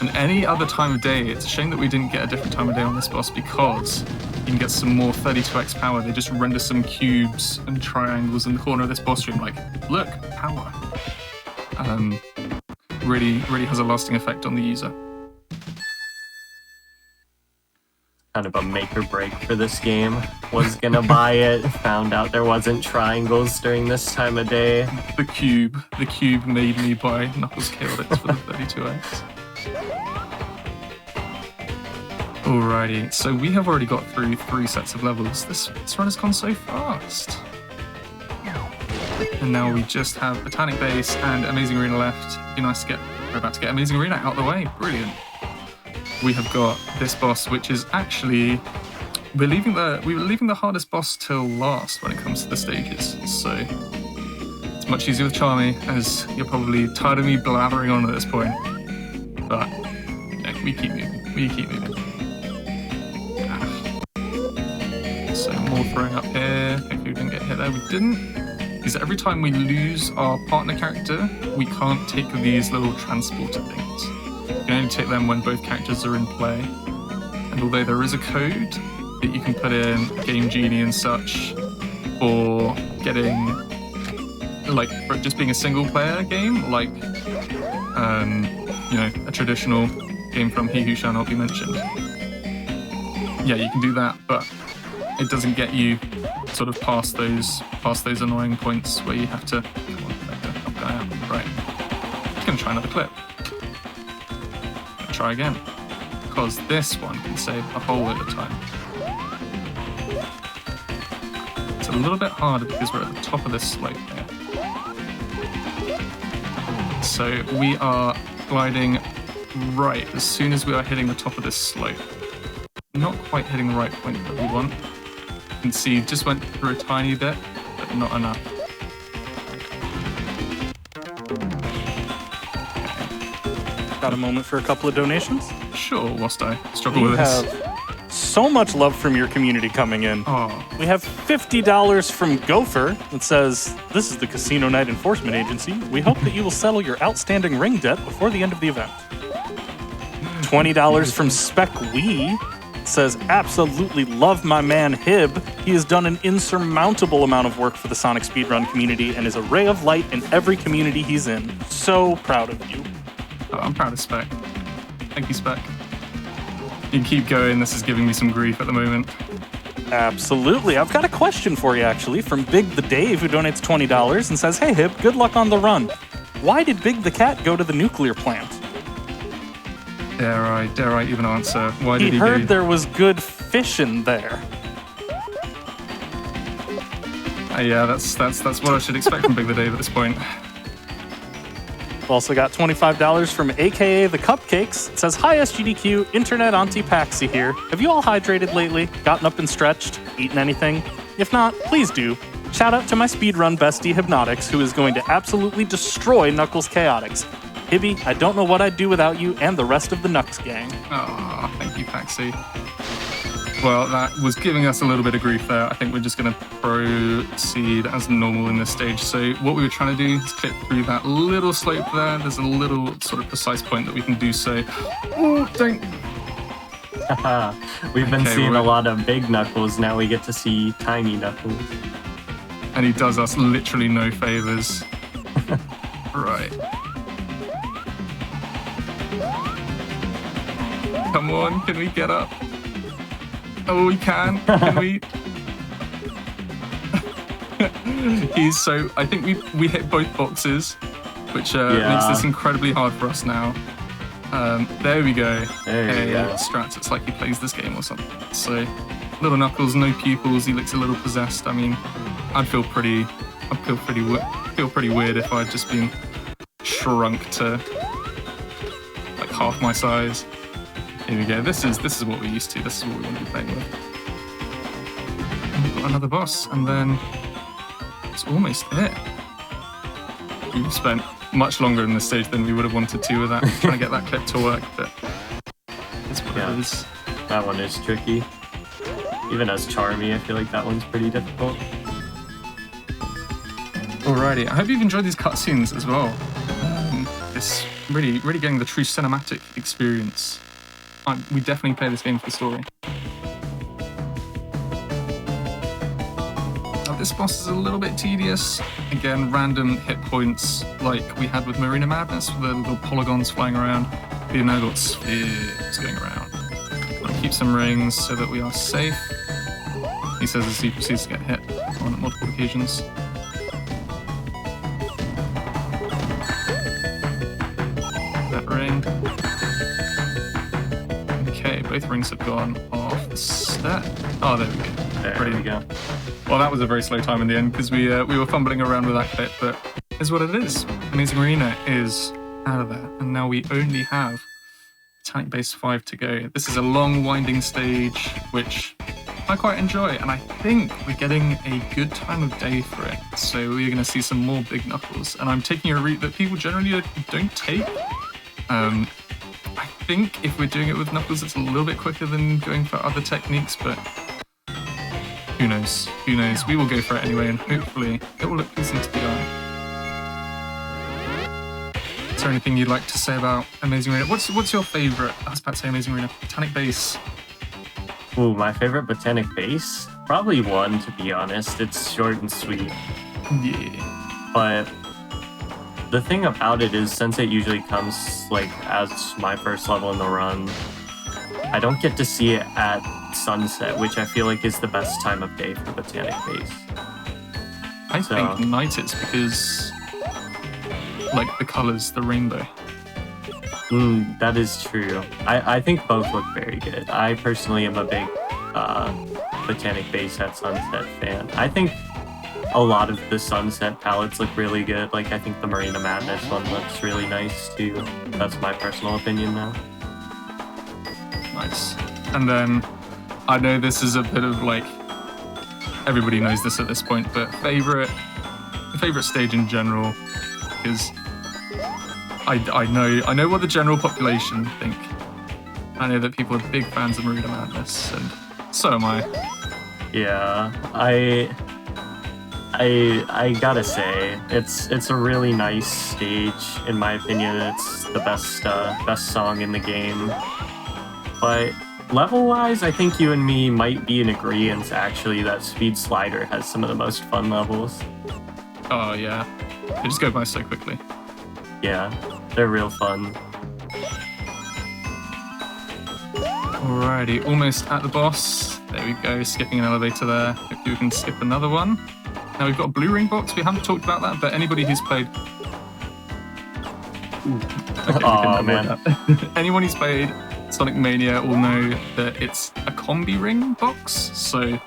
And any other time of day, it's a shame that we didn't get a different time of day on this boss because you can get some more 32x power. They just render some cubes and triangles in the corner of this boss room. Like, look, power. Really has a lasting effect on the user. Kind of a make or break for this game. Was gonna buy it, found out there wasn't triangles during this time of day. The cube made me buy Knuckles Chaotix for the 32x. Alrighty, so we have already got through 3 sets of levels. This run has gone so fast. And now we just have Botanic Base and Amazing Arena left. Be nice to get. We're about to get Amazing Arena out of the way. Brilliant. We have got this boss, which is actually we were leaving the hardest boss till last when it comes to the stages. So it's much easier with Charmy, as you're probably tired of me blathering on at this point. But yeah, we keep moving. more throwing up here. Hopefully we didn't get hit there. We didn't. Because every time we lose our partner character, we can't take these little transporter things. You can only take them when both characters are in play. And although there is a code that you can put in Game Genie and such for getting, like, for just being a single player game, like, you know, a traditional game from He Who Shall Not Be Mentioned. Yeah, you can do that, but it doesn't get you sort of past those annoying points where you have to. Come on, up, guy out. Right. Just gonna try another clip. Gonna try again. Because this one can save a whole lot of time. It's a little bit harder because we're at the top of this slope here. So we are gliding right as soon as we are hitting the top of this slope. Not quite hitting the right point that we want. You can see just went through a tiny bit, but not enough. Got a moment for a couple of donations? Sure, whilst I struggle We with this. have so much love from your community coming in. Oh, We have $50 from Gopher that says, "This is the Casino Night Enforcement Agency. We hope that you will settle your outstanding ring debt before the end of the event." $20 from Spikevegeta says, "Absolutely love my man Hib. He has done an insurmountable amount of work for the Sonic Speedrun community and is a ray of light in every community he's in. So proud of you." oh, I'm proud of Spec. Thank you, Spec. You can keep going. This is giving me some grief at the moment. Absolutely. I've got a question for you, actually, from Big the Dave, who donates $20 and says, "Hey, Hib, good luck on the run. Why did Big the Cat go to the nuclear plant?" Dare I even answer? Why He did he heard go? there was good fishing there. Yeah, that's what I should expect from Big the Dave at this point. We've also got $25 from AKA The Cupcakes. It says, "Hi SGDQ, Internet Auntie Paxi here. Have you all hydrated lately? Gotten up and stretched? Eaten anything? If not, please do. Shout out to my speedrun bestie Hibnotix, who is going to absolutely destroy Knuckles Chaotix. Hibby, I don't know what I'd do without you and the rest of the Nux gang." Oh, thank you, Paxi. Well, that was giving us a little bit of grief there. I think we're just going to proceed as normal in this stage. So what we were trying to do is clip through that little slope there. There's a little sort of precise point that we can do so. Oh, don't. We've been Okay, seeing we're- a lot of big Knuckles. Now we get to see tiny Knuckles. And he does us literally no favors. Right. Come on, can we get up? Oh, we can. Can we? He's so. I think we hit both boxes, which makes this incredibly hard for us now. There we go. There you go. Strats. It's like he plays this game or something. So, little Knuckles, no pupils. He looks a little possessed. I mean, I'd feel pretty weird if I'd just been shrunk to like half my size. Here we go. This is what we're used to. This is what we want to be playing with. And we've got another boss, and then it's almost it. We've spent much longer in this stage than we would have wanted to with that, trying to get that clip to work, but it's what it is. That one is tricky. Even as Charmy, I feel like that one's pretty difficult. Alrighty, I hope you've enjoyed these cutscenes as well. It's really getting the true cinematic experience. We definitely play this game for the story. Now, this boss is a little bit tedious. Again, random hit points like we had with Marina Madness, with the little polygons flying around. We've now got spheres going around. I'll keep some rings so that we are safe. He says as he proceeds to get hit on multiple occasions. That ring. Okay, both rings have gone off the set. Oh, there we go. There we go. Well, that was a very slow time in the end because we were fumbling around with that clip, but it's what it is. Amazing Arena is out of there, and now we only have Tank Base 5 to go. This is a long, winding stage, which I quite enjoy, and I think we're getting a good time of day for it. So we're going to see some more big Knuckles, and I'm taking a route that people generally don't take. I think if we're doing it with Knuckles, it's a little bit quicker than going for other techniques, but who knows? Who knows? We will go for it anyway, and hopefully it will look pleasing to the eye. Is there anything you'd like to say about Amazing Arena? What's your favorite? I was about to say Amazing Arena. Botanic Base. Ooh, my favorite Botanic Base? Probably 1, to be honest. It's short and sweet. Yeah. But the thing about it is, since it usually comes like as my first level in the run, I don't get to see it at sunset, which I feel like is the best time of day for Botanic Base. I think night is because, like, the colors, the rainbow. That is true. I think both look very good. I personally am a big Botanic Base at sunset fan. I think a lot of the sunset palettes look really good. Like, I think the Marina Madness one looks really nice too. That's my personal opinion now. Nice. And then, I know this is a bit of like, everybody knows this at this point, but favorite stage in general, because I know what the general population think. I know that people are big fans of Marina Madness, and so am I. Yeah, I gotta say, it's a really nice stage in my opinion. It's the best song in the game. But level-wise, I think you and me might be in agreement actually that Speed Slider has some of the most fun levels. Oh yeah, they just go by so quickly. Yeah, they're real fun. Alrighty, almost at the boss. There we go, skipping an elevator there. Hopefully we can skip another one. Now we've got a blue ring box. We haven't talked about that, but anybody who's played... Oh man. Anyone who's played Sonic Mania will know that it's a combi ring box. So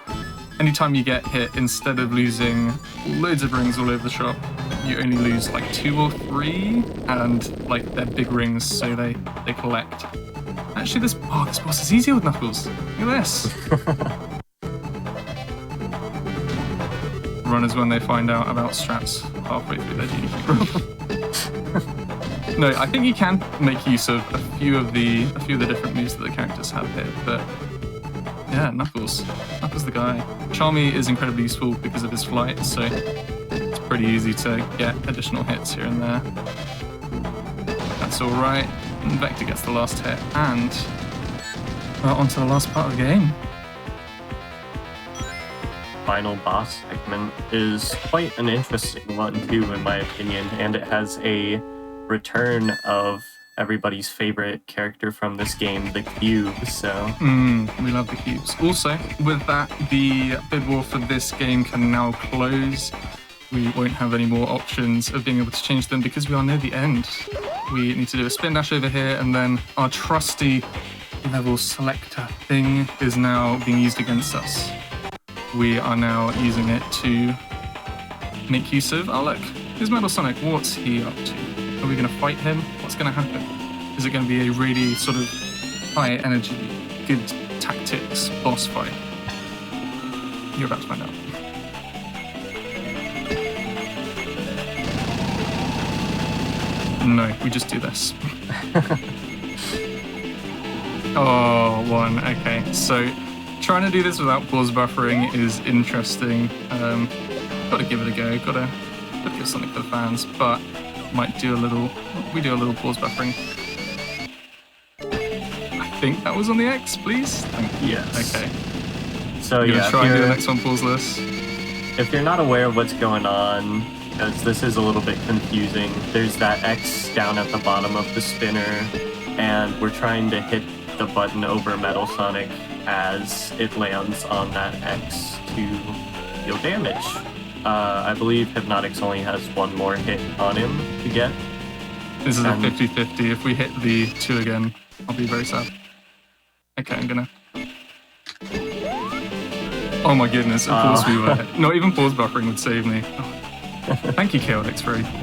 anytime you get hit, instead of losing loads of rings all over the shop, you only lose like 2 or 3, and like they're big rings, so they collect. Actually, this boss is easier with Knuckles. Look at this. Runners when they find out about strats halfway through their GDQ run. No, I think you can make use of a few of the different moves that the characters have here, but yeah, Knuckles the guy. Charmy is incredibly useful because of his flight, so it's pretty easy to get additional hits here and there. That's all right. And Vector gets the last hit, and we're on to the last part of the game. Final boss segment is quite an interesting one too, in my opinion, and it has a return of everybody's favorite character from this game, the Cube. So we love the cubes. Also, with that, the bid war for this game can now close. We won't have any more options of being able to change them because we are near the end. We need to do a spin dash over here, and then our trusty level selector thing is now being used against us. We are now using it to make use of... Oh look, here's Metal Sonic. What's he up to? Are we going to fight him? What's going to happen? Is it going to be a really sort of high energy, good tactics boss fight? You're about to find out. No, we just do this. Oh, 1. Okay, so trying to do this without pause buffering is interesting. Got to give it a go. Got to give something for the fans, but might do a little. We do a little pause buffering. I think that was on the X, please. yes. Okay. So I'm gonna yeah, try and do the next one pauseless. if you're not aware of what's going on, because this is a little bit confusing, there's that X down at the bottom of the spinner, and we're trying to hit the button over Metal Sonic as it lands on that X to deal damage. I believe Hibnotix only has one more hit on him to get. This is a 50-50. If we hit the 2 again, I'll be very sad. Okay, I'm gonna... Oh my goodness, of course we were. Not even pause buffering would save me. Oh. Thank you, Chaotix, very cool.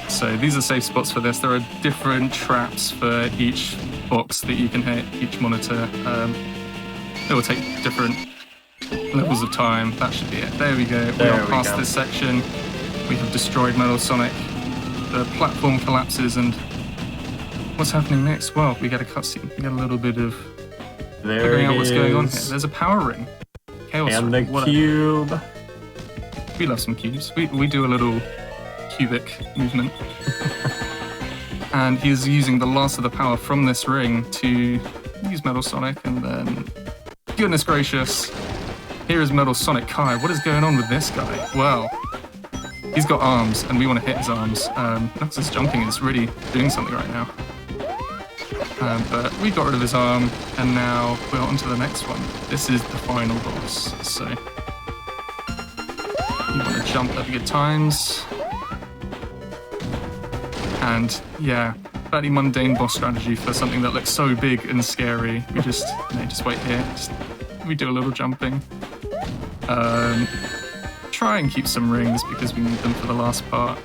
So these are safe spots for this. There are different traps for each box that you can hit, each monitor. It will take different levels of time. That should be it. There we go. We are past this section. We have destroyed Metal Sonic. The platform collapses, and what's happening next? Well, we get a cutscene. We get a little bit of figuring out what's going on here. There's a power ring. Chaos And the Ring, whatever. cube. We love some cubes. We do a little cubic movement. And he's using the last of the power from this ring to use Metal Sonic, and then, goodness gracious, here is Metal Sonic Kai. What is going on with this guy? Well, he's got arms, and we want to hit his arms. Knuckles' jumping is really doing something right now. But we got rid of his arm, and now we're on to the next one. This is the final boss, so you want to jump at good times. And yeah, fairly mundane boss strategy for something that looks so big and scary. We just wait here. We do a little jumping. Try and keep some rings because we need them for the last part.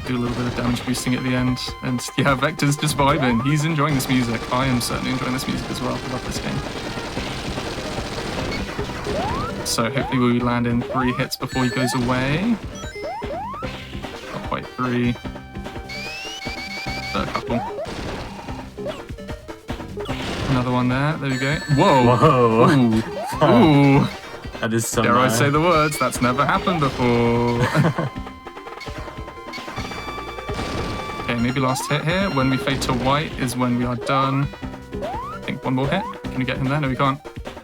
Do a little bit of damage boosting at the end. And yeah, Vector's just vibing. He's enjoying this music. I am certainly enjoying this music as well. I love this game. So hopefully we land in 3 hits before he goes away. Not quite 3. But a couple. Another one there. There we go. Whoa! Whoa! Ooh! Ooh! That is some. Dare I say the words? That's never happened before. Okay, maybe last hit here. When we fade to white is when we are done. I think one more hit. Can you get him there? No, we can't.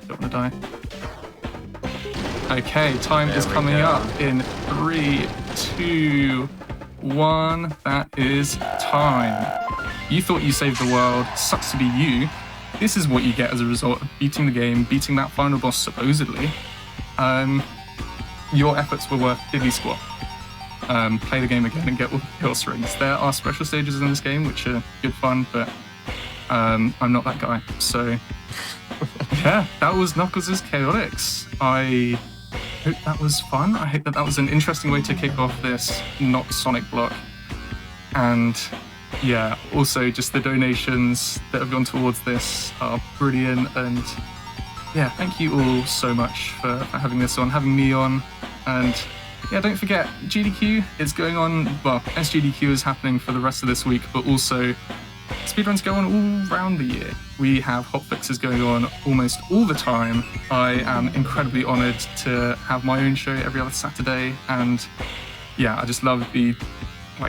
Don't want to die. Okay, time is coming up in 3, 2, 1. That is time. You thought you saved the world. Sucks to be you. This is what you get as a result of beating the game, beating that final boss supposedly. Your efforts were worth diddly squat. Play the game again and get all the Chaos Rings. There are special stages in this game which are good fun, but I'm not that guy. So yeah, that was Knuckles' Chaotix. I hope that was fun. I hope that was an interesting way to kick off this not Sonic block. And yeah, also just the donations that have gone towards this are brilliant. And yeah, thank you all so much for having this on, having me on. And yeah, don't forget, GDQ is going on, well, SGDQ is happening for the rest of this week, but also speedruns go on all around the year. We have hotfixes going on almost all the time. I am incredibly honoured to have my own show every other Saturday, and yeah, I just love the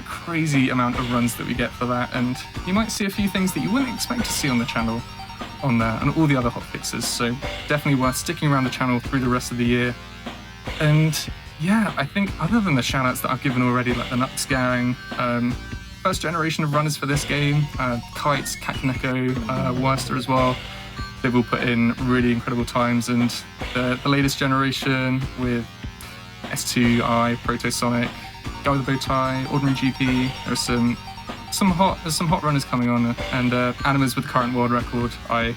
crazy amount of runs that we get for that, and you might see a few things that you wouldn't expect to see on the channel on there, and all the other hotfixes, so definitely worth sticking around the channel through the rest of the year. And yeah, I think other than the shoutouts that I've given already, like the Nux Gang, first generation of runners for this game, Kites, Kakaneko, Worster as well, they've all put in really incredible times, and the latest generation with S2I, Protosonic, Guy with the Bow Tie, Ordinary GP, there's some hot runners coming on, and Animas with the current world record. I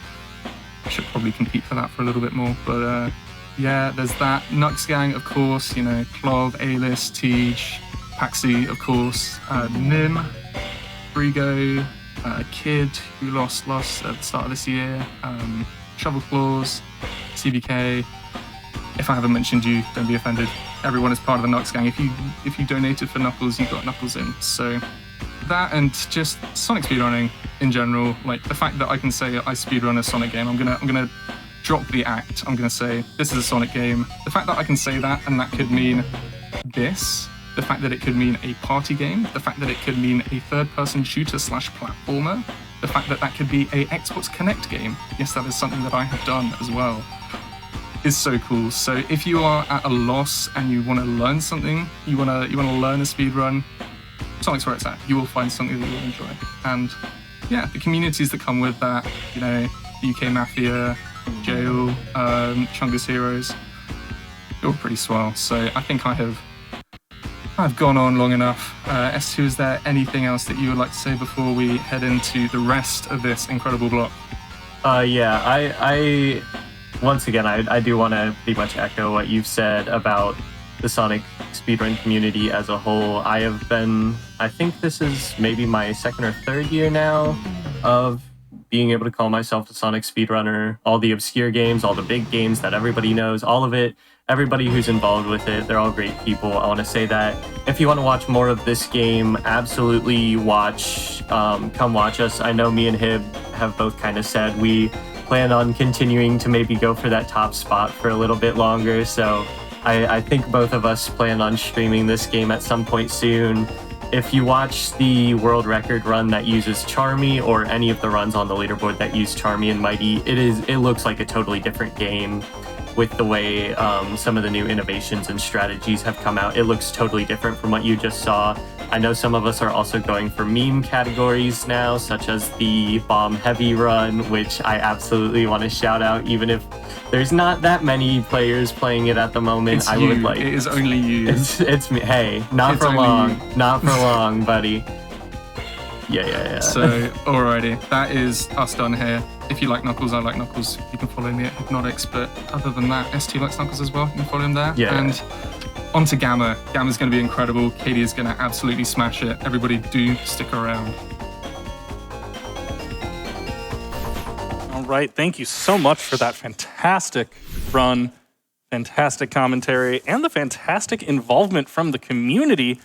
should probably compete for that for a little bit more, but yeah, there's that. Nux Gang, of course, you know, Clov, A-List, Tej, Paxi, of course, Nim, Frigo, Kid, who lost at the start of this year, Shovel Claws, CBK. If I haven't mentioned you, don't be offended. Everyone is part of the Nux Gang. If you donated for Knuckles, you got Knuckles in. So that, and just Sonic speedrunning in general, like the fact that I can say I speedrun a Sonic game, I'm gonna drop the act. I'm gonna say this is a Sonic game. The fact that I can say that, and that could mean this, the fact that it could mean a party game, the fact that it could mean a third-person shooter / platformer, the fact that that could be a Xbox Connect game. Yes, that is something that I have done as well. Is so cool. So if you are at a loss and you want to learn something, you want to learn a speedrun, Sonic's where it's at. You will find something that you'll enjoy. And yeah, the communities that come with that, you know, UK Mafia, Jail, Chungus Heroes, they're all pretty swell. So I think I've gone on long enough. S2, is there anything else that you would like to say before we head into the rest of this incredible block? Yeah, I once again, I do want to pretty much echo what you've said about the Sonic speedrun community as a whole. I think this is maybe my 2nd or 3rd year now of being able to call myself a Sonic speedrunner. All the obscure games, all the big games that everybody knows, all of it, everybody who's involved with it, they're all great people. I want to say that if you want to watch more of this game, absolutely come watch us. I know me and Hib have both kind of said we plan on continuing to maybe go for that top spot for a little bit longer. So I think both of us plan on streaming this game at some point soon. If you watch the world record run that uses Charmy, or any of the runs on the leaderboard that use Charmy and Mighty, it looks like a totally different game with the way some of the new innovations and strategies have come out. It looks totally different from what you just saw. I know some of us are also going for meme categories now, such as the Bomb Heavy run, which I absolutely want to shout out, even if there's not that many players playing it at the moment. It's I you. would like. It is only you. It's me. Hey, not It's for only long. you. Not for long, buddy. Yeah. So, alrighty, that is us done here. If you like Knuckles, I like Knuckles. You can follow me at Hibnotix, but other than that, ST likes Knuckles as well. You can follow him there. Yeah. And on to Gamma. Gamma's going to be incredible. Katie is going to absolutely smash it. Everybody do stick around. All right, thank you so much for that fantastic run, fantastic commentary, and the fantastic involvement from the community.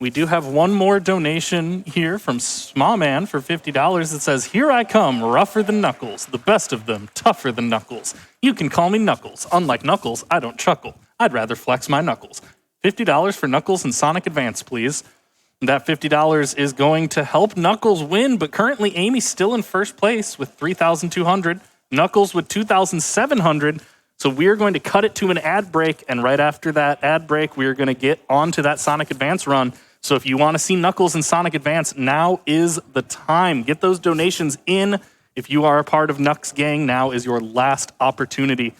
We do have one more donation here from Smawman for $50 that says, "Here I come, rougher than Knuckles, the best of them, tougher than Knuckles. You can call me Knuckles. Unlike Knuckles, I don't chuckle. I'd rather flex my knuckles." $50 for Knuckles and Sonic Advance, please. That $50 is going to help Knuckles win, but currently Amy's still in first place with 3,200. Knuckles with 2,700. So we're going to cut it to an ad break, and right after that ad break, we're going to get onto that Sonic Advance run. So if you want to see Knuckles and Sonic Advance, now is the time. Get those donations in. If you are a part of Nux Gang, now is your last opportunity.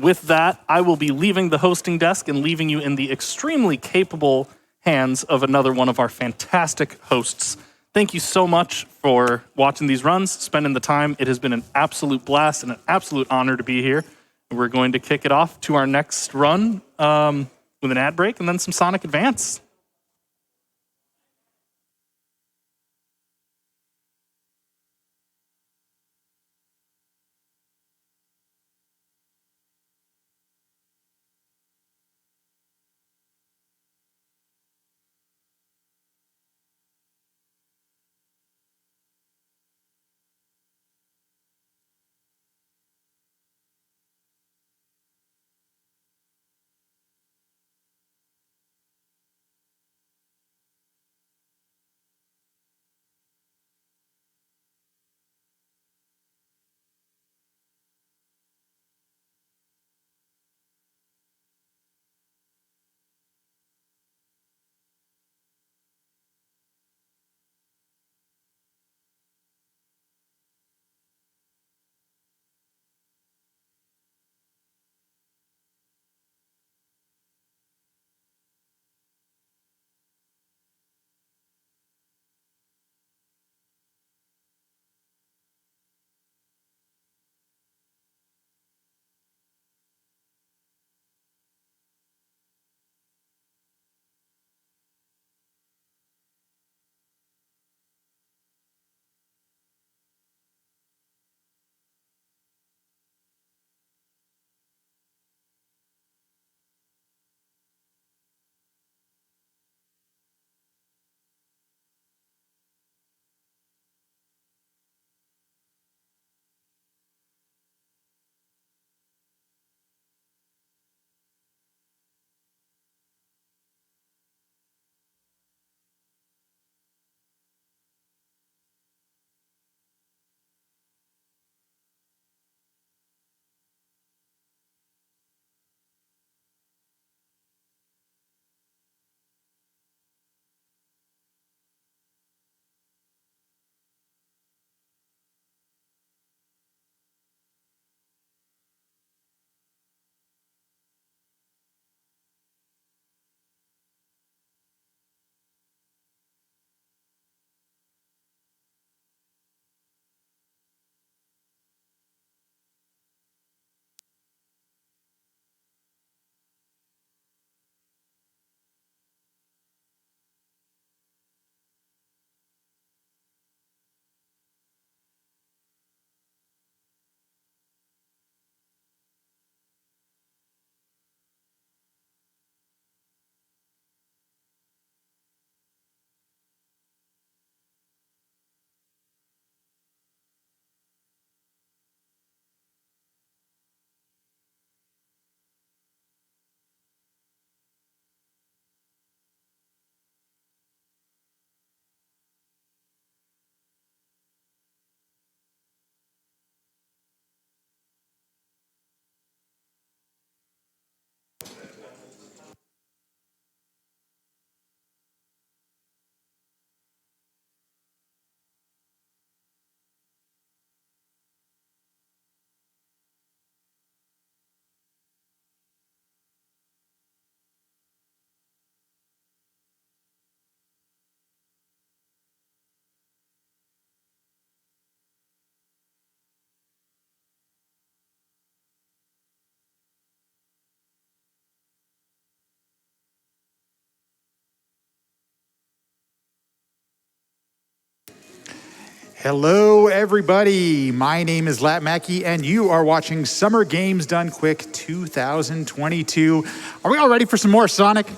With that, I will be leaving the hosting desk and leaving you in the extremely capable hands of another one of our fantastic hosts. Thank you so much for watching these runs, spending the time. It has been an absolute blast and an absolute honor to be here. We're going to kick it off to our next run with an ad break and then some Sonic Advance. Hello, everybody. My name is Lat Mackey, and you are watching Summer Games Done Quick 2022. Are we all ready for some more Sonic?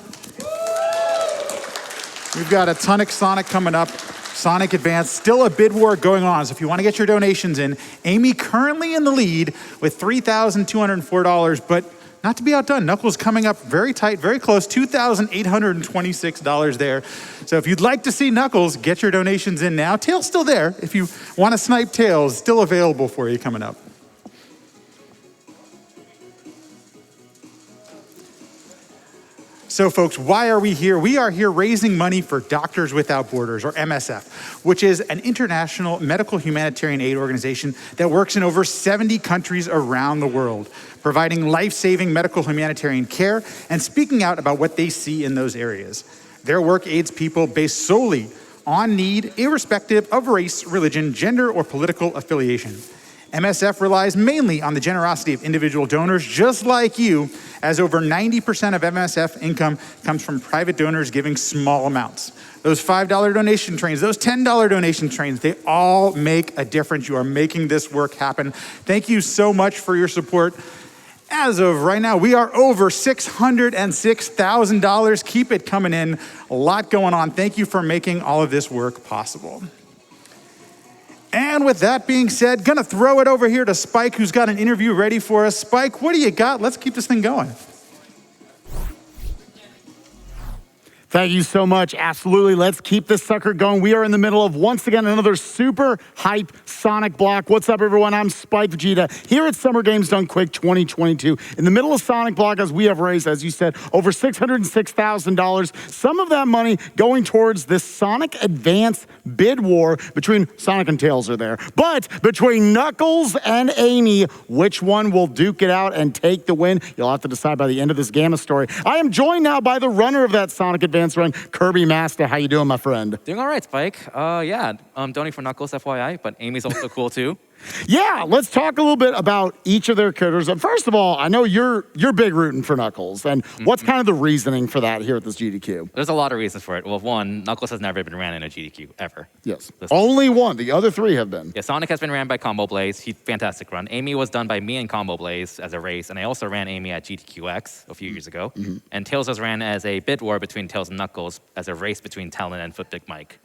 We've got a ton of Sonic coming up. Sonic Advance, still a bid war going on. So if you want to get your donations in, Amy currently in the lead with $3,204, but not to be outdone, Knuckles coming up very tight, very close, $2,826 there. So if you'd like to see Knuckles, get your donations in now. Tails still there. If you want to snipe Tails, still available for you coming up. So folks, why are we here? We are here raising money for Doctors Without Borders, or MSF, which is an international medical humanitarian aid organization that works in over 70 countries around the world, providing life-saving medical humanitarian care and speaking out about what they see in those areas. Their work aids people based solely on need, irrespective of race, religion, gender, or political affiliation. MSF relies mainly on the generosity of individual donors just like you, as over 90% of MSF income comes from private donors giving small amounts. Those $5 donation trains, those $10 donation trains, they all make a difference. You are making this work happen. Thank you so much for your support. As of right now, we are over $606,000. Keep it coming in. A lot going on. Thank you for making all of this work possible. And with that being said, gonna throw it over here to Spike, who's got an interview ready for us. Spike, what do you got? Let's keep this thing going. Thank you so much. Absolutely. Let's keep this sucker going. We are in the middle of, once again, another super hype Sonic block. What's up, everyone? I'm Spikevegeta here at Summer Games Done Quick 2022. In the middle of Sonic block, as we have raised, as you said, over $606,000. Some of that money going towards this Sonic Advance bid war between Sonic and Tails are there. But between Knuckles and Amy, which one will duke it out and take the win? You'll have to decide by the end of this Gamma story. I am joined now by the runner of that Sonic Advance run, Kirbymastah. How you doing, my friend? Doing all right, Spike. Donating for Knuckles, FYI, but Amy's also cool too. Yeah, let's talk a little bit about each of their characters. And first of all, I know you're big rooting for Knuckles, and what's kind of the reasoning for that here at this GDQ? There's a lot of reasons for it. Well, one, Knuckles has never been ran in a GDQ, ever. Yes, only one. The other three have been. Yeah, Sonic has been ran by Combo Blaze. Fantastic run. Amy was done by me and Combo Blaze as a race, and I also ran Amy at GDQX a few years ago. And Tails was ran as a bid war between Tails and Knuckles as a race between Talon and Flipdick Mike.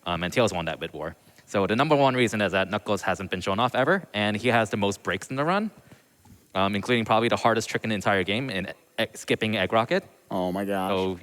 And Tails won that bid war. So the number one reason is that Knuckles hasn't been shown off ever, and he has the most breaks in the run, including probably the hardest trick in the entire game in skipping Egg Rocket. Oh my gosh. So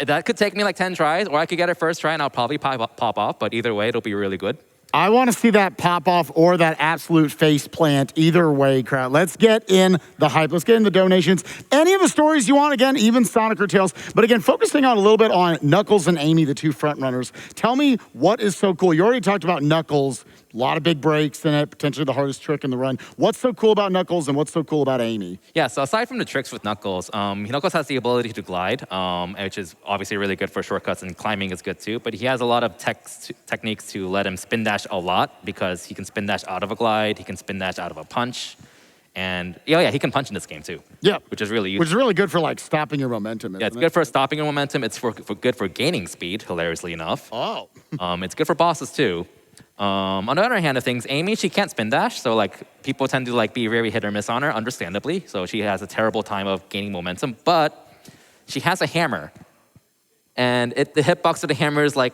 that could take me like 10 tries, or I could get it first try and I'll probably pop off, but either way, it'll be really good. I want to see that pop off or that absolute face plant. Either way, crowd. Let's get in the hype. Let's get in the donations. Any of the stories you want, again, even Sonic or Tails. But again, focusing on a little bit on Knuckles and Amy, the two front runners. Tell me what is so cool. You already talked about Knuckles. A lot of big breaks in it, potentially the hardest trick in the run. What's so cool about Knuckles and what's so cool about Amy? Yeah, so aside from the tricks with Knuckles, Knuckles has the ability to glide, which is obviously really good for shortcuts, and climbing is good too, but he has a lot of techniques to let him spin dash a lot, because he can spin dash out of a glide, he can spin dash out of a punch, and yeah, he can punch in this game too. Yeah. Which is really useful. Which is really good for like stopping your momentum. Yeah, it's good for stopping your momentum. It's good for gaining speed, hilariously enough. Oh. It's good for bosses too. On the other hand of things, Amy, she can't spin dash, so like people tend to like be very hit or miss on her, understandably. So she has a terrible time of gaining momentum, but she has a hammer. And the hitbox of the hammer is like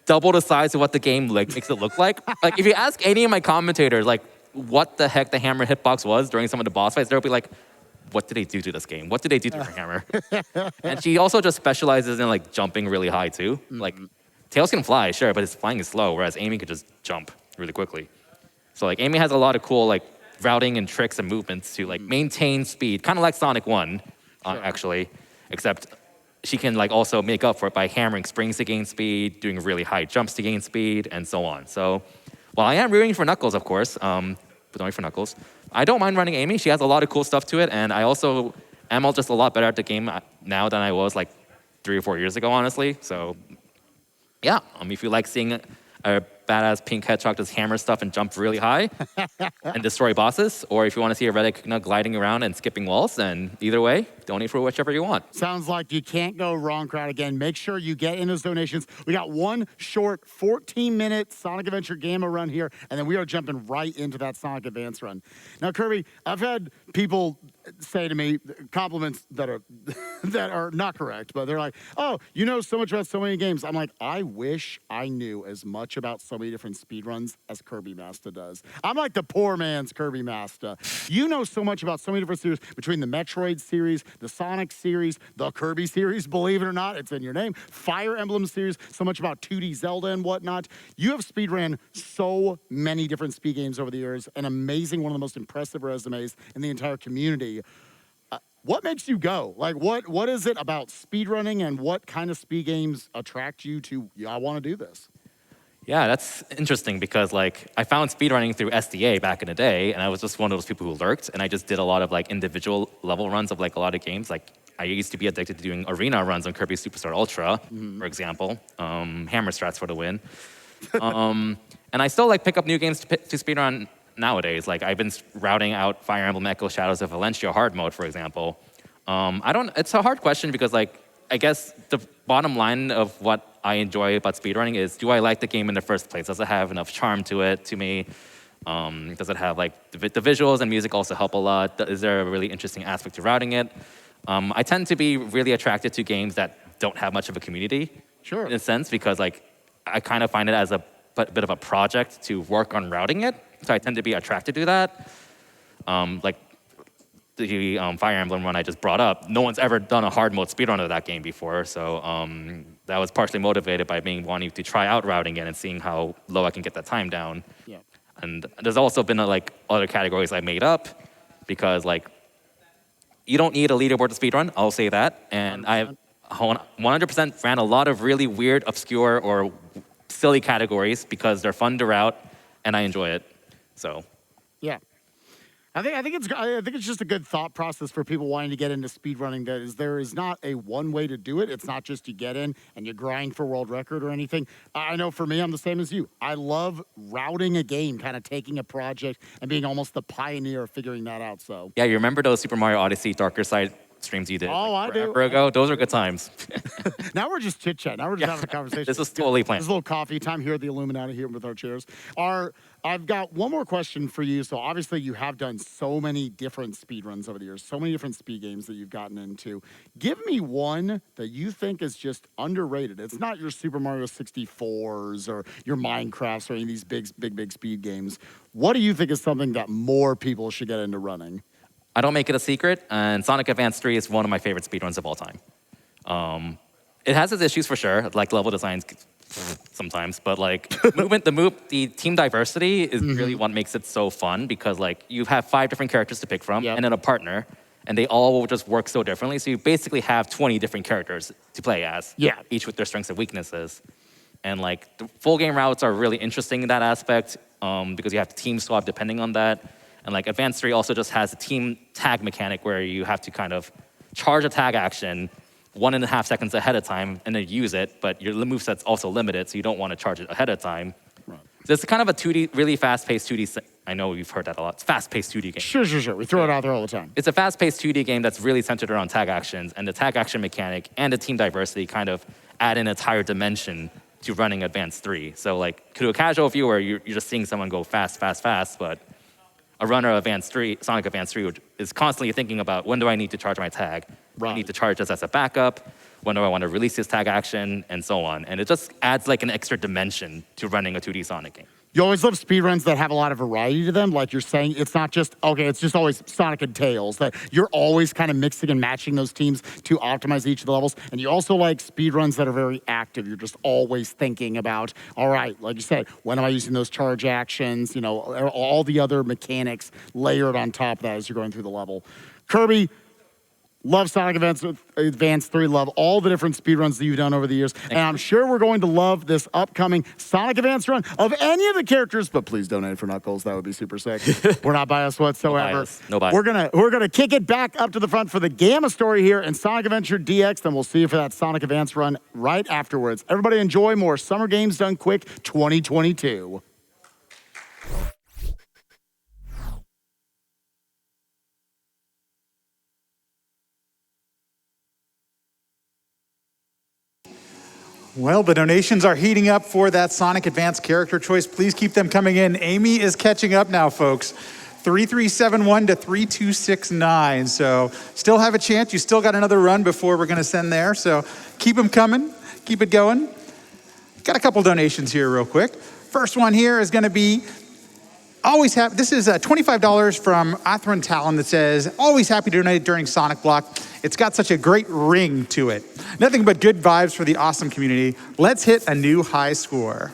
double the size of what the game makes it look like. Like if you ask any of my commentators like what the heck the hammer hitbox was during some of the boss fights, they'll be like, what did they do to this game? What did they do to her hammer? And she also just specializes in like jumping really high too. Like Tails can fly, sure, but his flying is slow, whereas Amy could just jump really quickly. So like Amy has a lot of cool like routing and tricks and movements to like maintain speed, kind of like Sonic 1, actually, except she can like also make up for it by hammering springs to gain speed, doing really high jumps to gain speed, and so on. So while I am rooting for Knuckles, of course, but only for Knuckles, I don't mind running Amy. She has a lot of cool stuff to it, and I also am just a lot better at the game now than I was like 3 or 4 years ago, honestly. So yeah, if you like seeing a badass pink hedgehog does hammer stuff and jump really high and destroy bosses, or if you want to see a red echidna gliding around and skipping walls, then either way, donate for whichever you want. Sounds like you can't go wrong, crowd. Again, make sure you get in those donations. We got one short 14-minute Sonic Adventure Gamma run here, and then we are jumping right into that Sonic Advance run. Now, Kirby, I've had people say to me compliments that are that are not correct, but they're like, oh, you know so much about so many games. I'm like, I wish I knew as much about so many different speedruns as Kirbymastah does. I'm like the poor man's Kirbymastah. You know so much about so many different series, between the Metroid series, the Sonic series, the Kirby series, believe it or not, it's in your name, Fire Emblem series, so much about 2D Zelda and whatnot. You have speedran so many different speed games over the years, an amazing, one of the most impressive resumes in the entire community. What makes you go? Like, what is it about speedrunning, and what kind of speed games attract you to, yeah, I want to do this? Yeah, that's interesting because like I found speedrunning through SDA back in the day, and I was just one of those people who lurked, and I just did a lot of like individual level runs of like a lot of games. Like I used to be addicted to doing arena runs on Kirby Superstar Ultra, for example, hammer strats for the win. And I still like pick up new games to speedrun nowadays. Like I've been routing out Fire Emblem Echo Shadows of Valencia hard mode, for example. It's a hard question because like, I guess the bottom line of what I enjoy about speedrunning is, do I like the game in the first place? Does it have enough charm to it, to me? Does it have like, the visuals and music also help a lot? Is there a really interesting aspect to routing it? I tend to be really attracted to games that don't have much of a community, Sure. in a sense, because like, I kind of find it as a bit of a project to work on routing it. So I tend to be attracted to that. Like the Fire Emblem one I just brought up, no one's ever done a hard mode speedrun of that game before. So that was partially motivated by me wanting to try out routing it and seeing how low I can get that time down. Yeah. And there's also been like other categories I made up because like you don't need a leaderboard to speedrun, I'll say that. And 100%. I 100% ran a lot of really weird, obscure, or silly categories because they're fun to route and I enjoy it. So, Yeah. I think it's just a good thought process for people wanting to get into speedrunning. That is, there is not a one way to do it. It's not just you get in and you grind for world record or anything. I know for me, I'm the same as you. I love routing a game, kind of taking a project and being almost the pioneer of figuring that out. So yeah, you remember those Super Mario Odyssey Darker Side streams you did I do. forever ago? Those are good times. Now we're just chit chat. Now we're just having a conversation. This was totally planned. This is a little coffee time here at the Illuminati here with our chairs. I've got one more question for you. So obviously you have done so many different speedruns over the years, so many different speed games that you've gotten into. Give me one that you think is just underrated. It's not your Super Mario 64s or your Minecrafts or any of these big speed games. What do you think is something that more people should get into running? I don't make it a secret, and Sonic Advance 3 is one of my favorite speedruns of all time. It has its issues for sure, like level designs sometimes, but like the team diversity is really what makes it so fun because like you have 5 different characters to pick from and then a partner, and they all will just work so differently. So you basically have 20 different characters to play as, each with their strengths and weaknesses. And like the full game routes are really interesting in that aspect because you have to team swap depending on that. And like Advance 3 also just has a team tag mechanic where you have to kind of charge a tag action 1.5 seconds ahead of time and then use it, but your moveset's also limited, so you don't want to charge it ahead of time. Right. So it's kind of a 2D, really fast-paced 2D, I know you've heard that a lot, it's fast-paced 2D game. Sure. We throw it out there all the time. It's a fast-paced 2D game that's really centered around tag actions, and the tag action mechanic and the team diversity kind of add an entire dimension to running Advance 3. So like, to a casual viewer, you're just seeing someone go fast, but a runner of Sonic Advance 3 is constantly thinking about, when do I need to charge my tag? I need to charge this as a backup. When do I want to release this tag action? And so on. And it just adds like an extra dimension to running a 2D Sonic game. You always love speedruns that have a lot of variety to them. Like you're saying, it's not just, it's just always Sonic and Tails. That you're always kind of mixing and matching those teams to optimize each of the levels. And you also like speedruns that are very active. You're just always thinking about, all right, like you said, when am I using those charge actions? You know, all the other mechanics layered on top of that as you're going through the level. Kirby, Love Sonic Advance 3. Love all the different speedruns that you've done over the years. And I'm sure we're going to love this upcoming Sonic Advance run of any of the characters, but please donate for Knuckles. That would be super sick. We're not biased whatsoever. No bias. We're gonna kick it back up to the front for the Gamma story here in Sonic Adventure DX. Then we'll see you for that Sonic Advance run right afterwards. Everybody enjoy more Summer Games Done Quick 2022. Well, the donations are heating up for that Sonic Advance character choice. Please keep them coming in. Amy is catching up now, folks. 3371 to 3269. So still have a chance. You still got another run before we're going to send there. So keep them coming. Keep it going. Got a couple donations here real quick. First one here is going to be always happy. This is $25 from Athrin Talon that says, always happy to donate during Sonic Block. It's got such a great ring to it. Nothing but good vibes for the awesome community. Let's hit a new high score.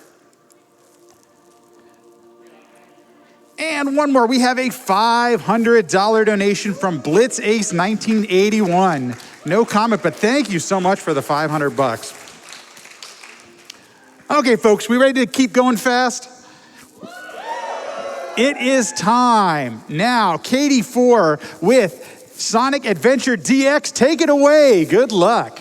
And one more. We have a $500 donation from Blitz Ace 1981. No comment, but thank you so much for the $500. Okay, folks, we ready to keep going fast? It is time. Now, Katie 4 with Sonic Adventure DX. Take it away. Good luck.